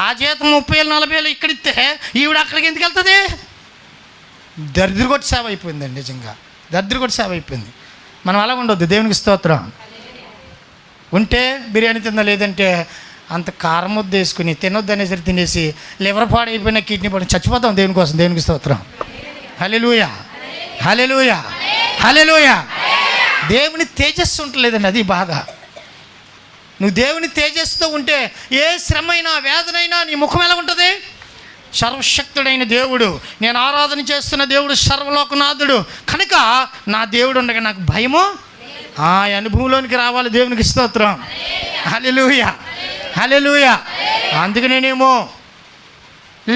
S1: ఆ జీతం 30,000 40,000 ఇక్కడ ఇస్తే ఈవిడ అక్కడికి ఎందుకు వెళ్తుంది? దరిద్రకొట్టి సేవ అయిపోయిందండి. నిజంగా దరిద్రకొట్టి సేవ అయిపోయింది. మనం అలా ఉండొద్దు. దేవునికి స్తోత్రం. ఉంటే బిర్యానీ తిందా, లేదంటే అంత కారం ముద్ద వేసుకుని తినొద్దు అనేసరి తినేసి లివర్ పాడైపోయిన కిడ్నీ పడి చచ్చిపోతాం దేవుని కోసం. దేవునికి స్తోత్రం. హల్లెలూయా, హల్లెలూయా, హల్లెలూయా. దేవుని తేజస్సు ఉండలేదండి, అది బాధ. నువ్వు దేవుని తేజస్సుతో ఉంటే ఏ శ్రమైనా వేదనైనా నీ ముఖం ఎలా ఉంటుంది? సర్వశక్తుడైన దేవుడు, నేను ఆరాధన చేస్తున్న దేవుడు సర్వలోకనాథుడు కనుక నా దేవుడు ఉండగా నాకు భయము. ఆ అనుభవంలోనికి రావాలి. దేవునికి స్తోత్రం. హల్లెలూయా, హల్లెలూయా. అందుకనేనేమో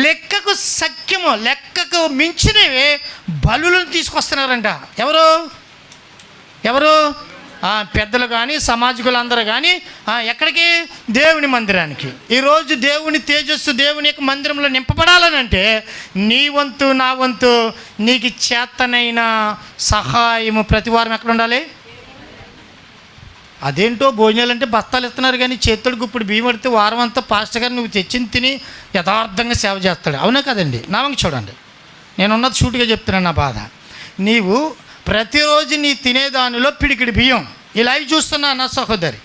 S1: లెక్కకు సఖ్యము, లెక్కకు మించినవి బలులను తీసుకొస్తున్నారంట. ఎవరు పెద్దలు కానీ సమాజకులు అందరూ కానీ ఎక్కడికి? దేవుని మందిరానికి. ఈరోజు దేవుని తేజస్సు దేవుని యొక్క మందిరంలో నింపబడాలనంటే నీ వంతు నా వంతు నీకు చేతనైన సహాయము ప్రతి వారం ఎక్కడ ఉండాలి? అదేంటో భోజనాలు అంటే బస్తాలు ఇస్తున్నారు కానీ చేతుడికి ఇప్పుడు బియ్యం పడితే వారం అంతా పాస్టర్ గారు నువ్వు తెచ్చింది తిని యథార్థంగా సేవ చేస్తాడు. అవునా కదండి? నా వంక చూడండి, నేనున్నది షూట్గా చెప్తున్నాను నా బాధ. నీవు ప్రతిరోజు నీ తినేదానిలో పిడికిడి బియ్యం ఈ లైవ్ చూస్తున్నా నా సహోదరి,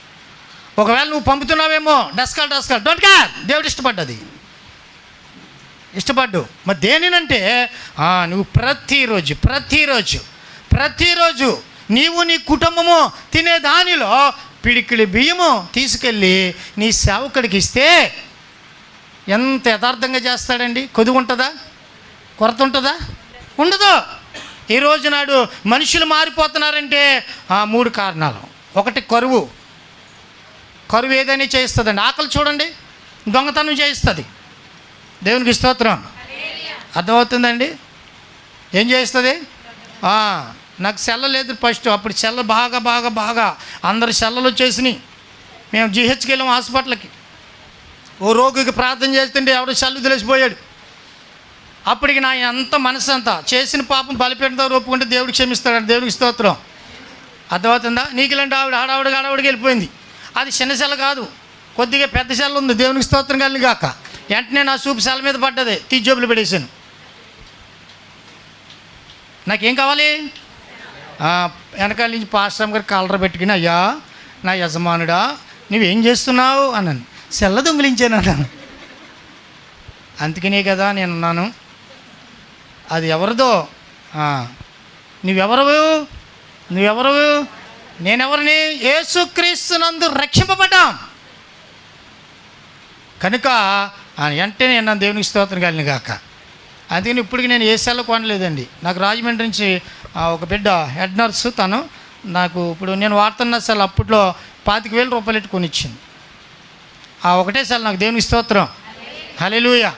S1: ఒకవేళ నువ్వు పంపుతున్నావేమో డస్కాల్ డోంట్ కేర్. దేవుడు ఇష్టపడ్డు మరి దేనినంటే నువ్వు ప్రతిరోజు నీవు నీ కుటుంబము తినే దానిలో పిడికిడి బియ్యము తీసుకెళ్ళి నీ సేవకుడికి ఇస్తే ఎంత యథార్థంగా చేస్తాడండి? కొద్దిగా ఉంటుందా? కొరత ఉంటుందా? ఉండదు. ఈరోజు నాడు మనుషులు మారిపోతున్నారంటే 3 కారణాలు. ఒకటి కరువు ఏదైనా చేస్తుందండి. ఆకలి చూడండి, దొంగతనం చేయిస్తుంది. దేవునికి స్తోత్రం. అర్థమవుతుందండి? ఏం చేస్తుంది? నాకు సెల్ల లేదు ఫస్ట్, అప్పుడు సెల్ల బాగా అందరు సెల్లలు వచ్చేసినాయి. మేము జీహెచ్కి వెళ్ళాం హాస్పిటల్కి. ఓ రోగికి ప్రార్థన చేస్తుంటే ఎవడో సెల్లు తెలిసిపోయాడు. అప్పటికి నా అంత మనసు అంతా చేసిన పాపం బలిపెట్టతో ఒప్పుకుంటే దేవుడికి క్షమిస్తాడు. దేవుడికి స్తోత్రం. అర్థమవుతుందా? నీకు ఇలాంటి ఆవిడకి వెళ్ళిపోయింది. అది చిన్న సెల్ల కాదు, కొద్దిగా పెద్ద సెల్ల ఉంది. దేవునికి స్తోత్రం కలిగి కాక వెంటనే నా చూపు సెల్ల మీద పడ్డది, తీజోబులు పెట్టేశాను. నాకేం కావాలి? వెనకాల నుంచి పాస్టర్ గారు కాలర్ పెట్టుకుని, అయ్యా నా యజమానుడా నువ్వేం చేస్తున్నావు అన్నాను. సెల్ల దొంగిలించాను అన్నాను. అందుకనే కదా నేనున్నాను. అది ఎవరిదో? నువ్వెవరు? నేనెవరిని? యేసుక్రీస్తునందు రక్షింపబడ్డాం కనుక వెంటనే నేను దేవునికి స్తోత్రం కలిగిన కాక. అందుకని ఇప్పటికి నేను ఏ సెల్ల కొనలేదండి. నాకు రాజమండ్రి నుంచి ఒక బిడ్డ హెడ్ నర్సు, తను నాకు ఇప్పుడు నేను వాడుతున్న సెల్ అప్పట్లో 25,000 రూపాయలు ఎట్టు కొనిచ్చింది. ఒకటే సెల్ నాకు. దేవునికి స్తోత్రం. హల్లెలూయా.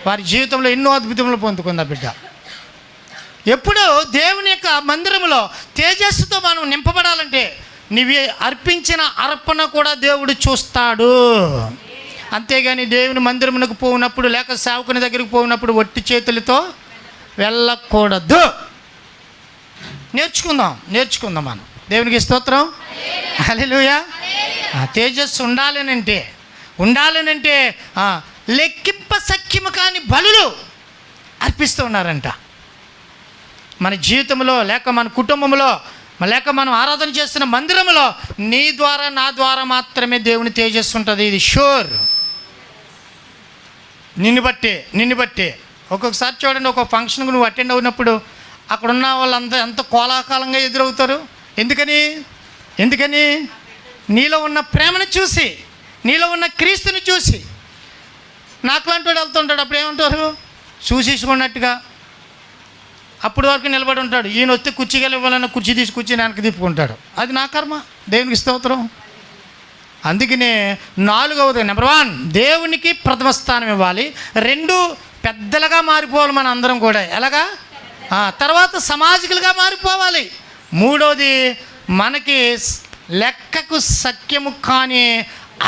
S1: వారి జీవితంలో ఎన్నో అద్భుతములు పొందుకుంది ఆ బిడ్డ. ఎప్పుడు దేవుని యొక్క మందిరంలో తేజస్సుతో మనం నింపబడాలంటే నీవి అర్పించిన అర్పణ కూడా దేవుడు చూస్తాడు. అంతేగాని దేవుని మందిరమునకు పోయినప్పుడు లేక సేవకుని దగ్గరికి పోయినప్పుడు ఒట్టి చేతులతో వెళ్ళకూడదు. నేర్చుకుందాం మనం. దేవునికి స్తోత్రం. హల్లెలూయా. తేజస్సు ఉండాలనంటే లెక్కింప సఖ్యము కాని బలులు అర్పిస్తూ ఉన్నారంట. మన జీవితంలో లేక మన కుటుంబంలో లేక మనం ఆరాధన చేస్తున్న మందిరంలో నీ ద్వారా నా ద్వారా మాత్రమే దేవుని తేజస్సు ఉంటుంది. ఇది షూర్. నిన్ను బట్టే ఒక్కొక్కసారి చూడండి, ఒక్కొక్క ఫంక్షన్కు నువ్వు అటెండ్ అయినప్పుడు అక్కడున్న వాళ్ళంతా ఎంత కోలాహలంగా ఎదురవుతారు. ఎందుకని నీలో ఉన్న ప్రేమను చూసి, నీలో ఉన్న క్రీస్తుని చూసి. నాకు లాంటి వాడు వెళ్తుంటాడు, అప్పుడు ఏమంటారు? చూసేసుకున్నట్టుగా అప్పుడు వరకు నిలబడి ఉంటాడు. ఈయన వస్తే కుర్చీగా ఇవ్వాలన్న కుర్చీ తీసుకొచ్చి వెనక్కి తిప్పుకుంటాడు. అది నా కర్మ. దేవునికి స్తోత్రం. అందుకనే 4వది, నెంబర్ 1 దేవునికి ప్రథమ స్థానం ఇవ్వాలి. 2 పెద్దలుగా మారిపోవాలి మన అందరం కూడా. ఎలాగా? తర్వాత సమాజికులుగా మారిపోవాలి. 3వది మనకి లెక్కకు సఖ్యము కాని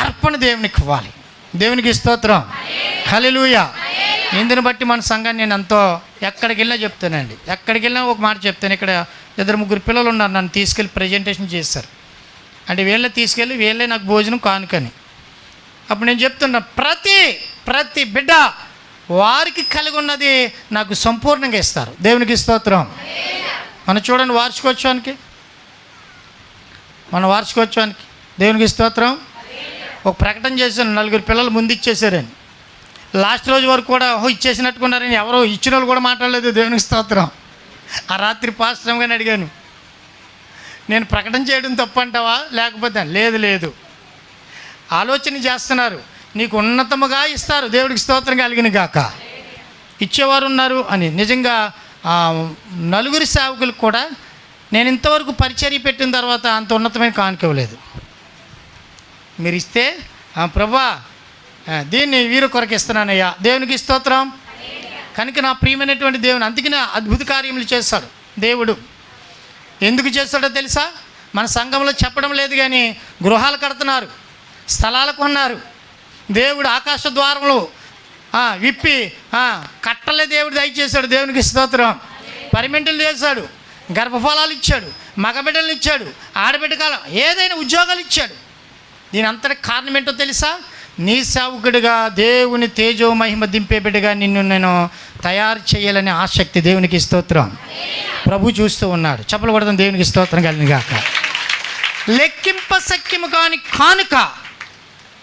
S1: అర్పణ దేవునికి ఇవ్వాలి. దేవునికి స్తోత్రం. హల్లెలూయా. ఇందుని బట్టి మన సంఘాన్ని నేను ఎంతో ఎక్కడికి వెళ్ళినా చెప్తానండి. ఎక్కడికి వెళ్ళినా ఒక మాట చెప్తాను. ఇక్కడ 2-3 పిల్లలు ఉన్నారు, నన్ను తీసుకెళ్ళి ప్రజెంటేషన్ చేస్తారు. అంటే వీళ్ళే తీసుకెళ్ళి వీళ్ళే నాకు భోజనం కానుకని. అప్పుడు నేను చెప్తున్నా, ప్రతి బిడ్డ వారికి కలిగి ఉన్నది నాకు సంపూర్ణంగా ఇస్తారు. దేవునికి స్తోత్రం. మనం చూడండి వార్షికోత్సవానికి దేవునికి స్తోత్రం. ఒక ప్రకటన చేశాను, 4 పిల్లలు ముందు ఇచ్చేసారని. లాస్ట్ రోజు వరకు కూడా ఇచ్చేసినట్టుకున్నారని ఎవరో ఇచ్చిన వాళ్ళు కూడా మాట్లాడలేదు. దేవునికి స్తోత్రం. ఆ రాత్రి పాస్టర్ గారిని అడిగాను, నేను ప్రకటన చేయడం తప్పు అంటావా లేకపోతే? లేదు ఆలోచన చేస్తున్నారు. నీకు ఉన్నతముగా ఇస్తారు, దేవుడికి స్తోత్రం కలిగిన గాక. ఇచ్చేవారు ఉన్నారు అని. నిజంగా నలుగురు సేవకులకు కూడా నేను ఇంతవరకు పరిచర్య పెట్టిన తర్వాత అంత ఉన్నతమైన కానుకోలేదు. మీరు ఇస్తే ప్రభా దీన్ని వీరు కొరకు ఇస్తున్నానయ్యా, దేవునికి స్తోత్రం. కనుక నా ప్రియమైనటువంటి దేవుని అందుకే అద్భుత కార్యములు చేస్తాడు దేవుడు. ఎందుకు చేస్తాడో తెలుసా? మన సంఘంలో చెప్పడం లేదు కానీ గృహాలు కడుతున్నారు, స్థలాలు కొన్నారు. దేవుడు ఆకాశ ద్వారములు విప్పి కట్టలే దేవుడు దయచేశాడు, దేవునికి స్తోత్రం. పరిమెంటలు చేశాడు, గర్భఫలాలు ఇచ్చాడు, మగబిడ్డలు ఇచ్చాడు, ఆడబిడ్డ కాలం ఏదైనా ఉద్యోగాలు ఇచ్చాడు. దీని అంతటి కారణం ఏంటో తెలుసా? నీ సేవకుడిగా దేవుని తేజో మహిమ దింపే బిడ్డగా నిన్ను నేను తయారు చేయాలనే ఆసక్తి, దేవునికి స్తోత్రం. ప్రభు చూస్తూ ఉన్నాడు. చెప్పలు కొడదాం, దేవునికి స్తోత్రం కలిగిన గాక. లెక్కింప సఖ్యము కాని కానుక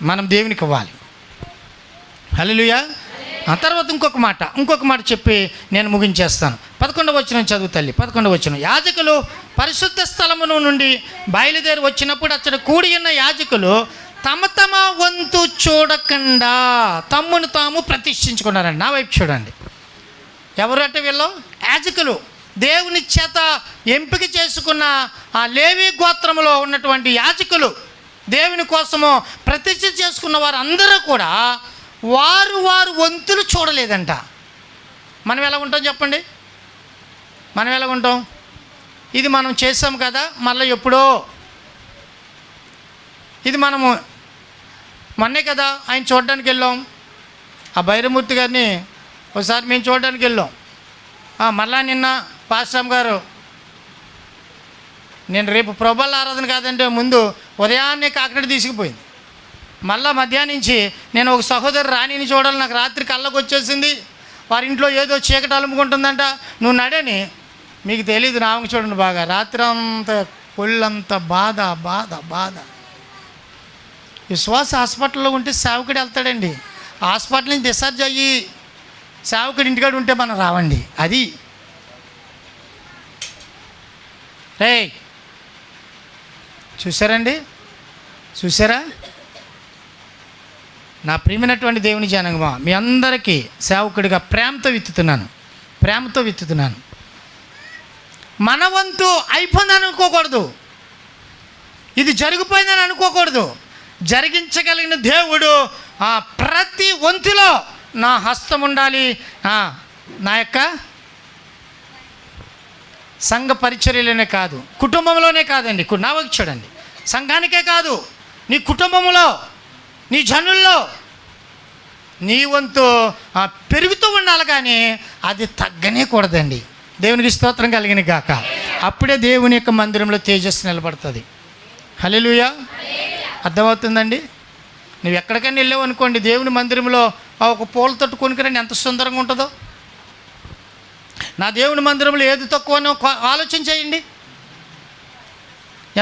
S1: మనం దేవునికి ఇవ్వాలి. హల్లెలూయా. ఆ తర్వాత ఇంకొక మాట చెప్పి నేను ముగించేస్తాను. 11వ వచనం చదువు తల్లి. 11వ వచనం. యాజకులు పరిశుద్ధ స్థలమును నుండి బయలుదేరి వచ్చినప్పుడు అక్కడ కూడి ఉన్న యాజకులు తమ తమ వంతు చూడకుండా తమ్మును తాము ప్రతిష్ఠించుకున్నారండి. నా వైపు చూడండి. ఎవరు అంటే వీళ్ళు యాజకులు, దేవుని చేత ఎంపిక చేసుకున్న ఆ లేవి గోత్రములో ఉన్నటువంటి యాజకులు, దేవుని కోసము ప్రతిష్ఠ చేసుకున్న వారు అందరూ కూడా వారు వంతులు చూడలేదంట. మనం ఎలా ఉంటాం చెప్పండి? మనం ఎలా ఉంటాం? ఇది మనం చేసాం కదా, మళ్ళీ ఎప్పుడో. ఇది మనము మొన్నే కదా ఆయన చూడడానికి వెళ్ళాం, ఆ భైరమూర్తి గారిని ఒకసారి మేము చూడడానికి వెళ్ళాం. మళ్ళా నిన్న పాస్టర్ గారు నేను రేపు ప్రభల ఆరాధన కాదంటే ముందు ఉదయాన్నే కాకినాడ తీసుకుపోయింది. మళ్ళా మధ్యాహ్నం నుంచి నేను ఒక సహోదరు రాణిని చూడాలి, నాకు రాత్రి కళ్ళకు వచ్చేసింది, వారి ఇంట్లో ఏదో చీకటి అలుముకుంటుందంట, నువ్వు నడని. మీకు తెలీదు, నామకు చూడండి బాగా, రాత్రి అంతా కొళ్ళంత బాధ బాధ బాధ. విశ్వాస హాస్పిటల్లో ఉంటే సేవకుడు వెళ్తాడండి. హాస్పిటల్ నుంచి డిశ్చార్జ్ అయ్యి సేవకుడు ఇంటికాడ ఉంటే మనం రావండి. అది రే చూసారండి, చూసారా? నా ప్రియమైనటువంటి దేవుని జనంగమా, మీ అందరికీ సేవకుడిగా ప్రేమతో విత్తుతున్నాను. మన వంతు అయిపోయిందని అనుకోకూడదు, ఇది జరిగిపోయిందని అనుకోకూడదు. జరిగించగలిగిన దేవుడు ప్రతి వంతులో నా హస్తం ఉండాలి. నా యొక్క సంఘ పరిచర్యలోనే కాదు, కుటుంబంలోనే కాదండి. నా వైపు చూడండి, సంఘానికే కాదు, నీ కుటుంబంలో, నీ జనుల్లో నీ వంతు పెరుగుతూ ఉండాలి, కానీ అది తగ్గనే కూడదండి. దేవునికి స్తోత్రం కలిగిన గాక. అప్పుడే దేవుని యొక్క మందిరంలో తేజస్సు నిలబడుతుంది. హల్లెలూయా. అర్థమవుతుందండి? నువ్వు ఎక్కడికైనా వెళ్ళావు అనుకోండి, దేవుని మందిరంలో ఒక పూల తొట్టు కొనుక్కురండి, ఎంత సుందరంగా ఉంటుందో. నా దేవుని మందిరంలో ఏది తక్కువనో ఆలోచన చేయండి,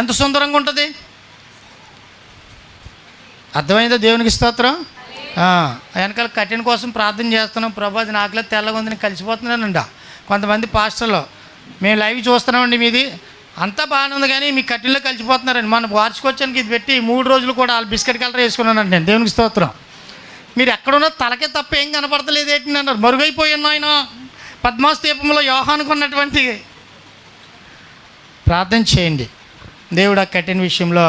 S1: ఎంత సుందరంగా ఉంటుంది. అర్థమైందా? దేవునికి స్తోత్రం. వెనకాల కట్టిన కోసం ప్రార్థన చేస్తున్నాం. ప్రభు అది నాకులా తెల్లగా ఉంది, నేను కలిసిపోతున్నానండి. కొంతమంది పాస్టర్లు మేము లైవ్ చూస్తున్నామండి, మీది అంతా బాగానే ఉంది కానీ మీ కట్టిన్లో కలిసిపోతున్నారండి. మన వార్చుకోవచ్చానికి ఇది పెట్టి 3 రోజులు కూడా వాళ్ళు బిస్కెట్ కలర్ వేసుకున్నానండి నేను. దేవునికి స్తోత్రం. మీరు ఎక్కడున్నా తలకే తప్ప ఏం కనపడతలేదు ఏంటి అన్నారు. మరుగైపోయాను ఆయన. పద్మాస్ దీపంలో యోహానుకున్నటువంటి ప్రార్థన చేయండి, దేవుడు ఆ కట్టిన విషయంలో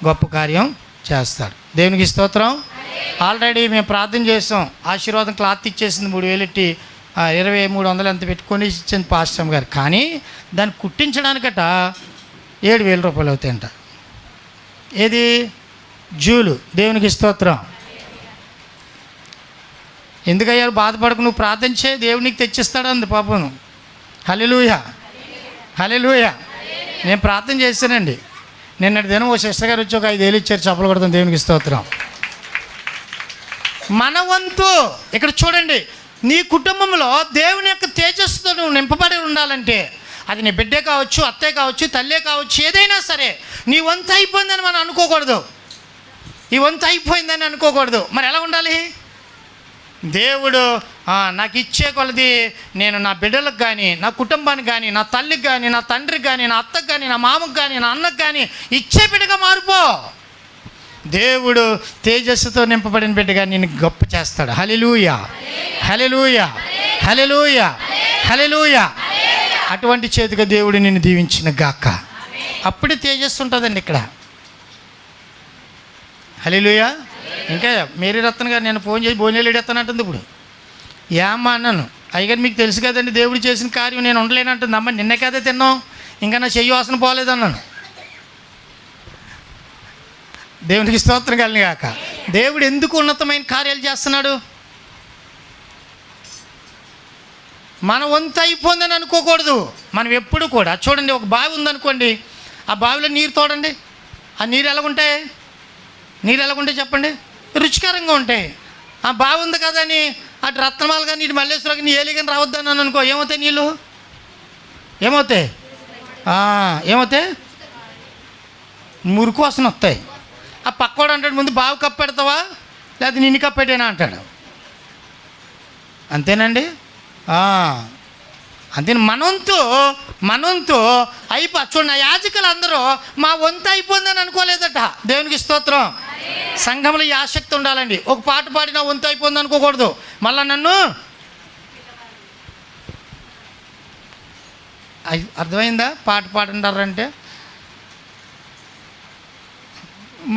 S1: గొప్ప కార్యం చేస్తాడు. దేవునికి స్తోత్రం. ఆల్రెడీ మేము ప్రార్థన చేసాం, ఆశీర్వాదం క్లాత్ ఇచ్చేసింది 3,000 ఎట్టి 2,300 ఎంత పెట్టుకొని ఇచ్చింది పాస్టర్ గారు. కానీ దాన్ని కుట్టించడానికట 7,000 రూపాయలు అవుతాయంట. ఏది? జూలు. దేవునికి స్తోత్రం. ఎందుకయ్యారు బాధపడకు, నువ్వు ప్రార్థన చేయి, దేవునికి తెచ్చిస్తాడు అంది పాపం. హల్లెలూయా, హల్లెలూయా. నేను ప్రార్థన చేశానండి. నిన్నటి దినం ఓ సిస్టర్ గారు వచ్చి ఒక 5,000 ఇచ్చారు. చప్పలు కొడతాం, దేవునికి స్తోత్రం. మన వంతు ఇక్కడ చూడండి, నీ కుటుంబంలో దేవుని యొక్క తేజస్సుతో నువ్వు నింపబడి ఉండాలంటే అది నీ బిడ్డే కావచ్చు, అత్తే కావచ్చు, తల్లే కావచ్చు, ఏదైనా సరే నీ వంతు అయిపోయిందని మనం అనుకోకూడదు. ఈ వంతు అయిపోయిందని అనుకోకూడదు. మరి ఎలా ఉండాలి? దేవుడు నాకు ఇచ్చే కొలది నేను నా బిడ్డలకు కానీ, నా కుటుంబానికి కానీ, నా తల్లికి కానీ, నా తండ్రికి కానీ, నా అత్తకు కానీ, నా మామకు కానీ, నా అన్నకు కానీ ఇచ్చే బిడ్డగా మారిపో. దేవుడు తేజస్సుతో నింపబడిన బిడ్డగా నిన్ను గొప్ప చేస్తాడు. హల్లెలూయా, హల్లెలూయా, హల్లెలూయా, హల్లెలూయా. అటువంటి చేతిగా దేవుడు నిన్ను దీవించిన గాక. అప్పుడే తేజస్సు ఉంటుందండి ఇక్కడ. హల్లెలూయా. ఇంకా మేరీ రత్న గారు నేను ఫోన్ చేసి భోజనాలు ఎడతానంటుంది. ఇప్పుడు ఏమ్మా అన్నాను, అయ్యగారు మీకు తెలుసు కదండి దేవుడు చేసిన కార్యం నేను ఉండలేనంటుంది. అమ్మ నిన్న కదే తిన్నాం, ఇంకా నా చెయ్యి వాసన పోలేదన్నాను. దేవునికి స్తోత్రం కలిగిన గాక. దేవుడు ఎందుకు ఉన్నతమైన కార్యాలు చేస్తున్నాడు? మన వంతు అయిపోయిందని అనుకోకూడదు. మనం ఎప్పుడు కూడా చూడండి, ఒక బావి ఉందనుకోండి, ఆ బావిలో నీరు తోడండి, ఆ నీరు ఎలాగుంటాయి? నీరు ఎలాగుంటాయి చెప్పండి? రుచికరంగా ఉంటాయి. ఆ బావి ఉంది కదా అని అటు రత్నమాల కానీ ఇటు మల్లేశ్వర కానీ ఏలి కానీ రావద్దని అనుకో, ఏమవుతాయి నీళ్ళు? ఏమవుతాయి? ఏమవుతాయి? మురికి వాసన వస్తాయి. ఆ పక్కవాడు అంటాడు, ముందు బావి కప్పెడతావా లేకపోతే నిన్ను కప్పెట్టేనా అంటాడు. అంతేనండి. అంతే. మనంతో చూడండి, ఆ యాజకులు అందరూ మా వంతు అయిపోయిందని అనుకోలేదట. దేవునికి స్తోత్రం. సంఘంలో ఈ ఆసక్తి ఉండాలండి. ఒక పాట పాడినా వంతు అయిపోయింది అనుకోకూడదు. మళ్ళీ నన్ను అర్థమైందా? పాట పాడంటారంటే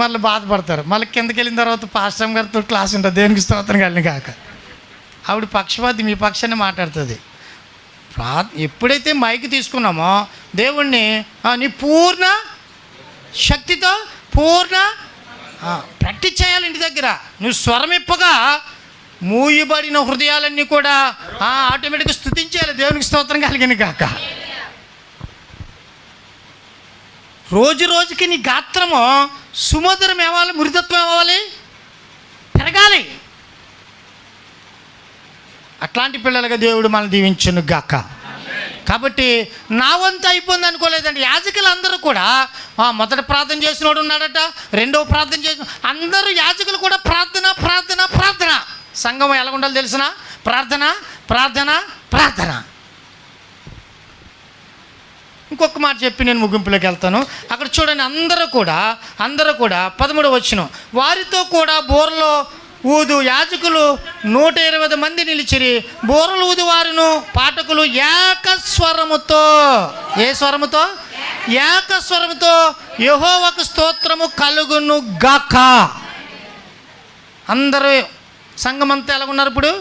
S1: మళ్ళీ బాధపడతారు. మళ్ళీ కిందకి వెళ్ళిన తర్వాత పాస్టర్ గారితో క్లాస్ ఉంటుంది. దేవునికి స్తోత్రం కలిగిన కాక. ఆవిడ పక్షపాతి మీ పక్షాన్ని మాట్లాడుతుంది. ఎప్పుడైతే మైక్ తీసుకున్నామో దేవుణ్ణి నీ పూర్ణ శక్తితో ప్రాక్టీస్ చేయాలి. ఇంటి దగ్గర నువ్వు స్వరం ఇప్పగా మూయబడిన హృదయాలన్నీ కూడా ఆటోమేటిక్గా స్తుతించాలి. దేవునికి స్తోత్రం కలిగిన కాక. రోజు రోజుకి నీ గాత్రము సుమధురం ఏవాలి, మృదుత్వం ఏవాలి, పెరగాలి. అట్లాంటి పిల్లలుగా దేవుడు మనల్ని దీవించును గాక. కాబట్టి నా వంతు అయిపోయింది అనుకోలేదండి. యాజకులు అందరూ కూడా మొదట ప్రార్థన చేసినోడు ఉన్నాడట, రెండవ ప్రార్థన చేసిన అందరూ యాజకులు కూడా ప్రార్థన ప్రార్థన ప్రార్థన. సంఘం ఎలా ఉండాలో తెలిసిన? ప్రార్థన ప్రార్థన ప్రార్థన. ఇంకొక మాట చెప్పి నేను ముగింపులోకి వెళ్తాను. అక్కడ చూడండి, అందరూ కూడా 13వ వచనం, వారితో కూడా బోర్లో ఊదు యాజకులు 120 మంది నిలిచిరి. బోరలు ఊదు వారును పాఠకులు ఏకస్వరముతో, ఏ స్వరముతో? ఏకస్వరముతో యెహోవాకు స్తోత్రము కలుగును గాక. అందరూ సంఘమంతా ఎలాగున్నారు ఇప్పుడు?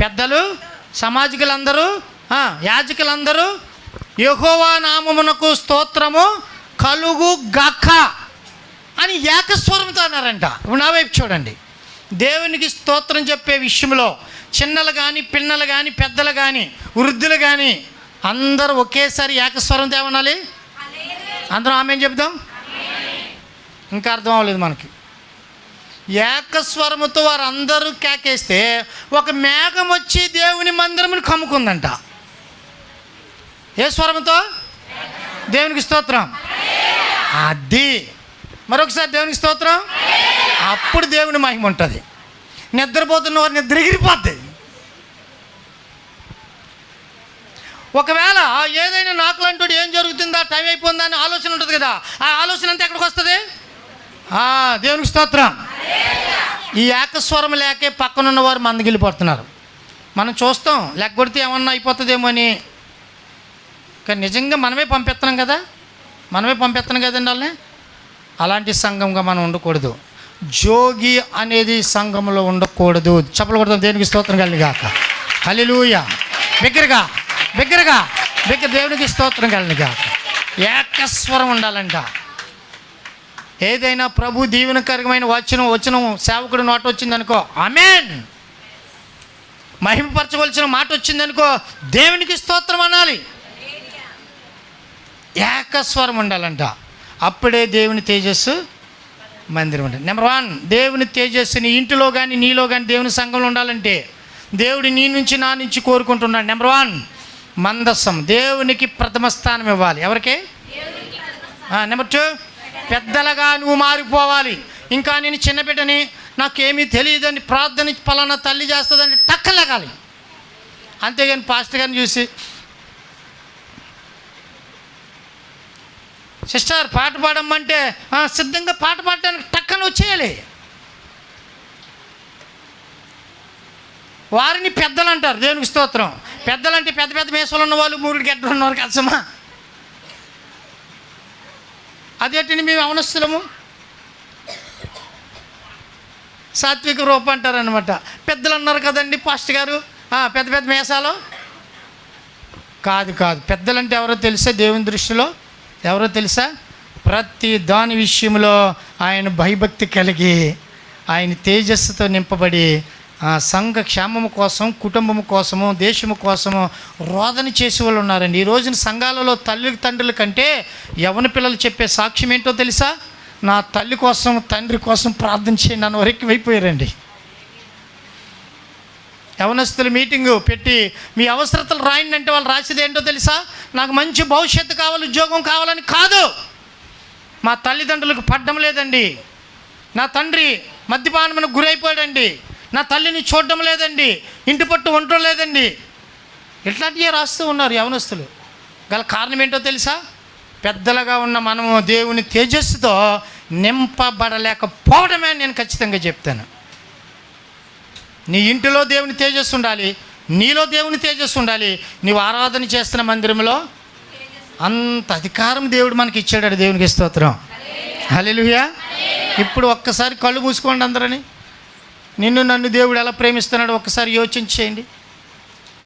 S1: పెద్దలు, సమాజికులందరూ, యాజకులందరూ యెహోవా నామమునకు స్తోత్రము కలుగు గాక అని ఏకస్వరంతో అన్నారంట. ఇప్పుడు నా వైపు చూడండి. దేవునికి స్తోత్రం చెప్పే విషయంలో చిన్నలు కానీ, పిన్నలు కానీ, పెద్దలు కానీ, వృద్ధులు కానీ అందరూ ఒకేసారి ఏకస్వరంతో ఏమనాలి? అందరం ఆమేన్ చెప్దాం. ఇంకా అర్థం అవ్వలేదు మనకి. ఏకస్వరముతో వారు అందరూ కేకేస్తే ఒక మేఘం వచ్చి దేవుని మందిరమును కమ్ముకుందంట. ఏ స్వరముతో? దేవునికి స్తోత్రం. అది మరొకసారి దేవునికి స్తోత్రం. అప్పుడు దేవుని మహిమ ఉంటుంది. నిద్రపోతున్న వారు నిద్ర ఎగిరిపోద్ది. ఒకవేళ ఏదైనా నాకులంటూ ఏం జరుగుతుందా, టైం అయిపోయిందా అని ఆలోచన ఉంటుంది కదా, ఆ ఆలోచన అంతా ఎక్కడికి వస్తుంది? దేవునికి స్తోత్రం. ఈ ఏకస్వరం లేకే పక్కనున్న వారు మందగిలిపోతున్నారు. మనం చూస్తాం లెగ్గొడితే ఏమన్నా అయిపోతుందేమో అని, కానీ నిజంగా మనమే పంపిస్తున్నాం కదండి వాళ్ళని. అలాంటి సంఘంగా మనం ఉండకూడదు. జోగి అనేది సంఘంలో ఉండకూడదు. చప్పలు కొడతాం. దేవునికి స్తోత్రం కలిగాక. హల్లెలూయా. బిగ్గరగా దేవునికి స్తోత్రం కలిగాక. ఏకస్వరం ఉండాలంట. ఏదైనా ప్రభు దీవెనకరమైన వచనం సేవకుడు నోట వచ్చిందనుకో ఆమేన్. మహిమపరచవలసిన మాట వచ్చిందనుకో దేవునికి స్తోత్రం అనాలి. ఏకస్వరం ఉండాలంట. అప్పుడే దేవుని తేజస్సు మందిరం ఉంటుంది. నెంబర్ 1, దేవుని తేజస్సు నీ ఇంటిలో కానీ నీలో కానీ దేవుని సంఘంలో ఉండాలంటే దేవుడు నీ నుంచి నా నుంచి కోరుకుంటున్నాడు. నెంబర్ 1 మందసం. దేవునికి ప్రథమ స్థానం ఇవ్వాలి. ఎవరికి? నెంబర్ 2 పెద్దలుగా నువ్వు మారిపోవాలి. ఇంకా నేను చిన్న బిడ్డని, నాకేమీ తెలియదని, ప్రార్థన పలానా తల్లి చేస్తుందని టక్కలేగాలి. అంతేగాని పాస్టర్ గారిని చూసి సిస్టర్ పాట పాడమంటే సిద్ధంగా పాట పాడడానికి టక్కన వచ్చేయాలి. వారిని పెద్దలు అంటారు. దేవునికి స్తోత్రం. పెద్దలంటే పెద్ద పెద్ద మీసాలు ఉన్నవాళ్ళు, 3 గెడ్డలు ఉన్నవారు కదమ్మా. అదేంటండి మేము అవనస్తులము, సాత్విక రూపం అంటారనమాట. పెద్దలు అన్నారు కదండి పాస్టర్ గారు, పెద్ద పెద్ద మీసాలు. కాదు కాదు, పెద్దలంటే ఎవరో తెలుసా? దేవుని దృష్టిలో ఎవరో తెలుసా? ప్రతి దాని విషయంలో ఆయన భయభక్తి కలిగి, ఆయన తేజస్సుతో నింపబడి, సంఘ క్షేమము కోసం, కుటుంబము కోసము, దేశము కోసము రోదన చేసే వాళ్ళు ఉన్నారండి. ఈ రోజున సంఘాలలో తల్లి తండ్రుల కంటే యవ్వన పిల్లలు చెప్పే సాక్ష్యం ఏంటో తెలుసా? నా తల్లి కోసం, తండ్రి కోసం ప్రార్థన చేయండి అన్న వరకు అయిపోయారండి. యవనస్తులు మీటింగు పెట్టి మీ అవసరతలు రాయండి అంటే వాళ్ళు రాసేది ఏంటో తెలుసా? నాకు మంచి భవిష్యత్తు కావాలి, ఉద్యోగం కావాలని కాదు. మా తల్లిదండ్రులకు పడ్డం లేదండి, నా తండ్రి మద్యపానమునకు గురైపోయాడండి, నా తల్లిని చూడడం లేదండి, ఇంటి పట్టు ఉండడం లేదండి, ఇట్లాంటివే రాస్తూ ఉన్నారు యవనస్తులు. గల కారణం ఏంటో తెలుసా? పెద్దలుగా ఉన్న మనము దేవుని తేజస్సుతో నింపబడలేకపోవడమే నేను ఖచ్చితంగా చెప్తాను. నీ ఇంటిలో దేవుని తేజస్సు ఉండాలి, నీలో దేవుని తేజస్సు ఉండాలి. నీవు ఆరాధన చేస్తున్న మందిరంలో అంత అధికారం దేవుడు మనకి ఇచ్చాడు. దేవునికి స్తోత్రం, హల్లెలూయా. ఇప్పుడు ఒక్కసారి కళ్ళు మూసుకోండి అందరని. నిన్ను నన్ను దేవుడు ఎలా ప్రేమిస్తున్నాడో ఒక్కసారి యోచన చేయండి.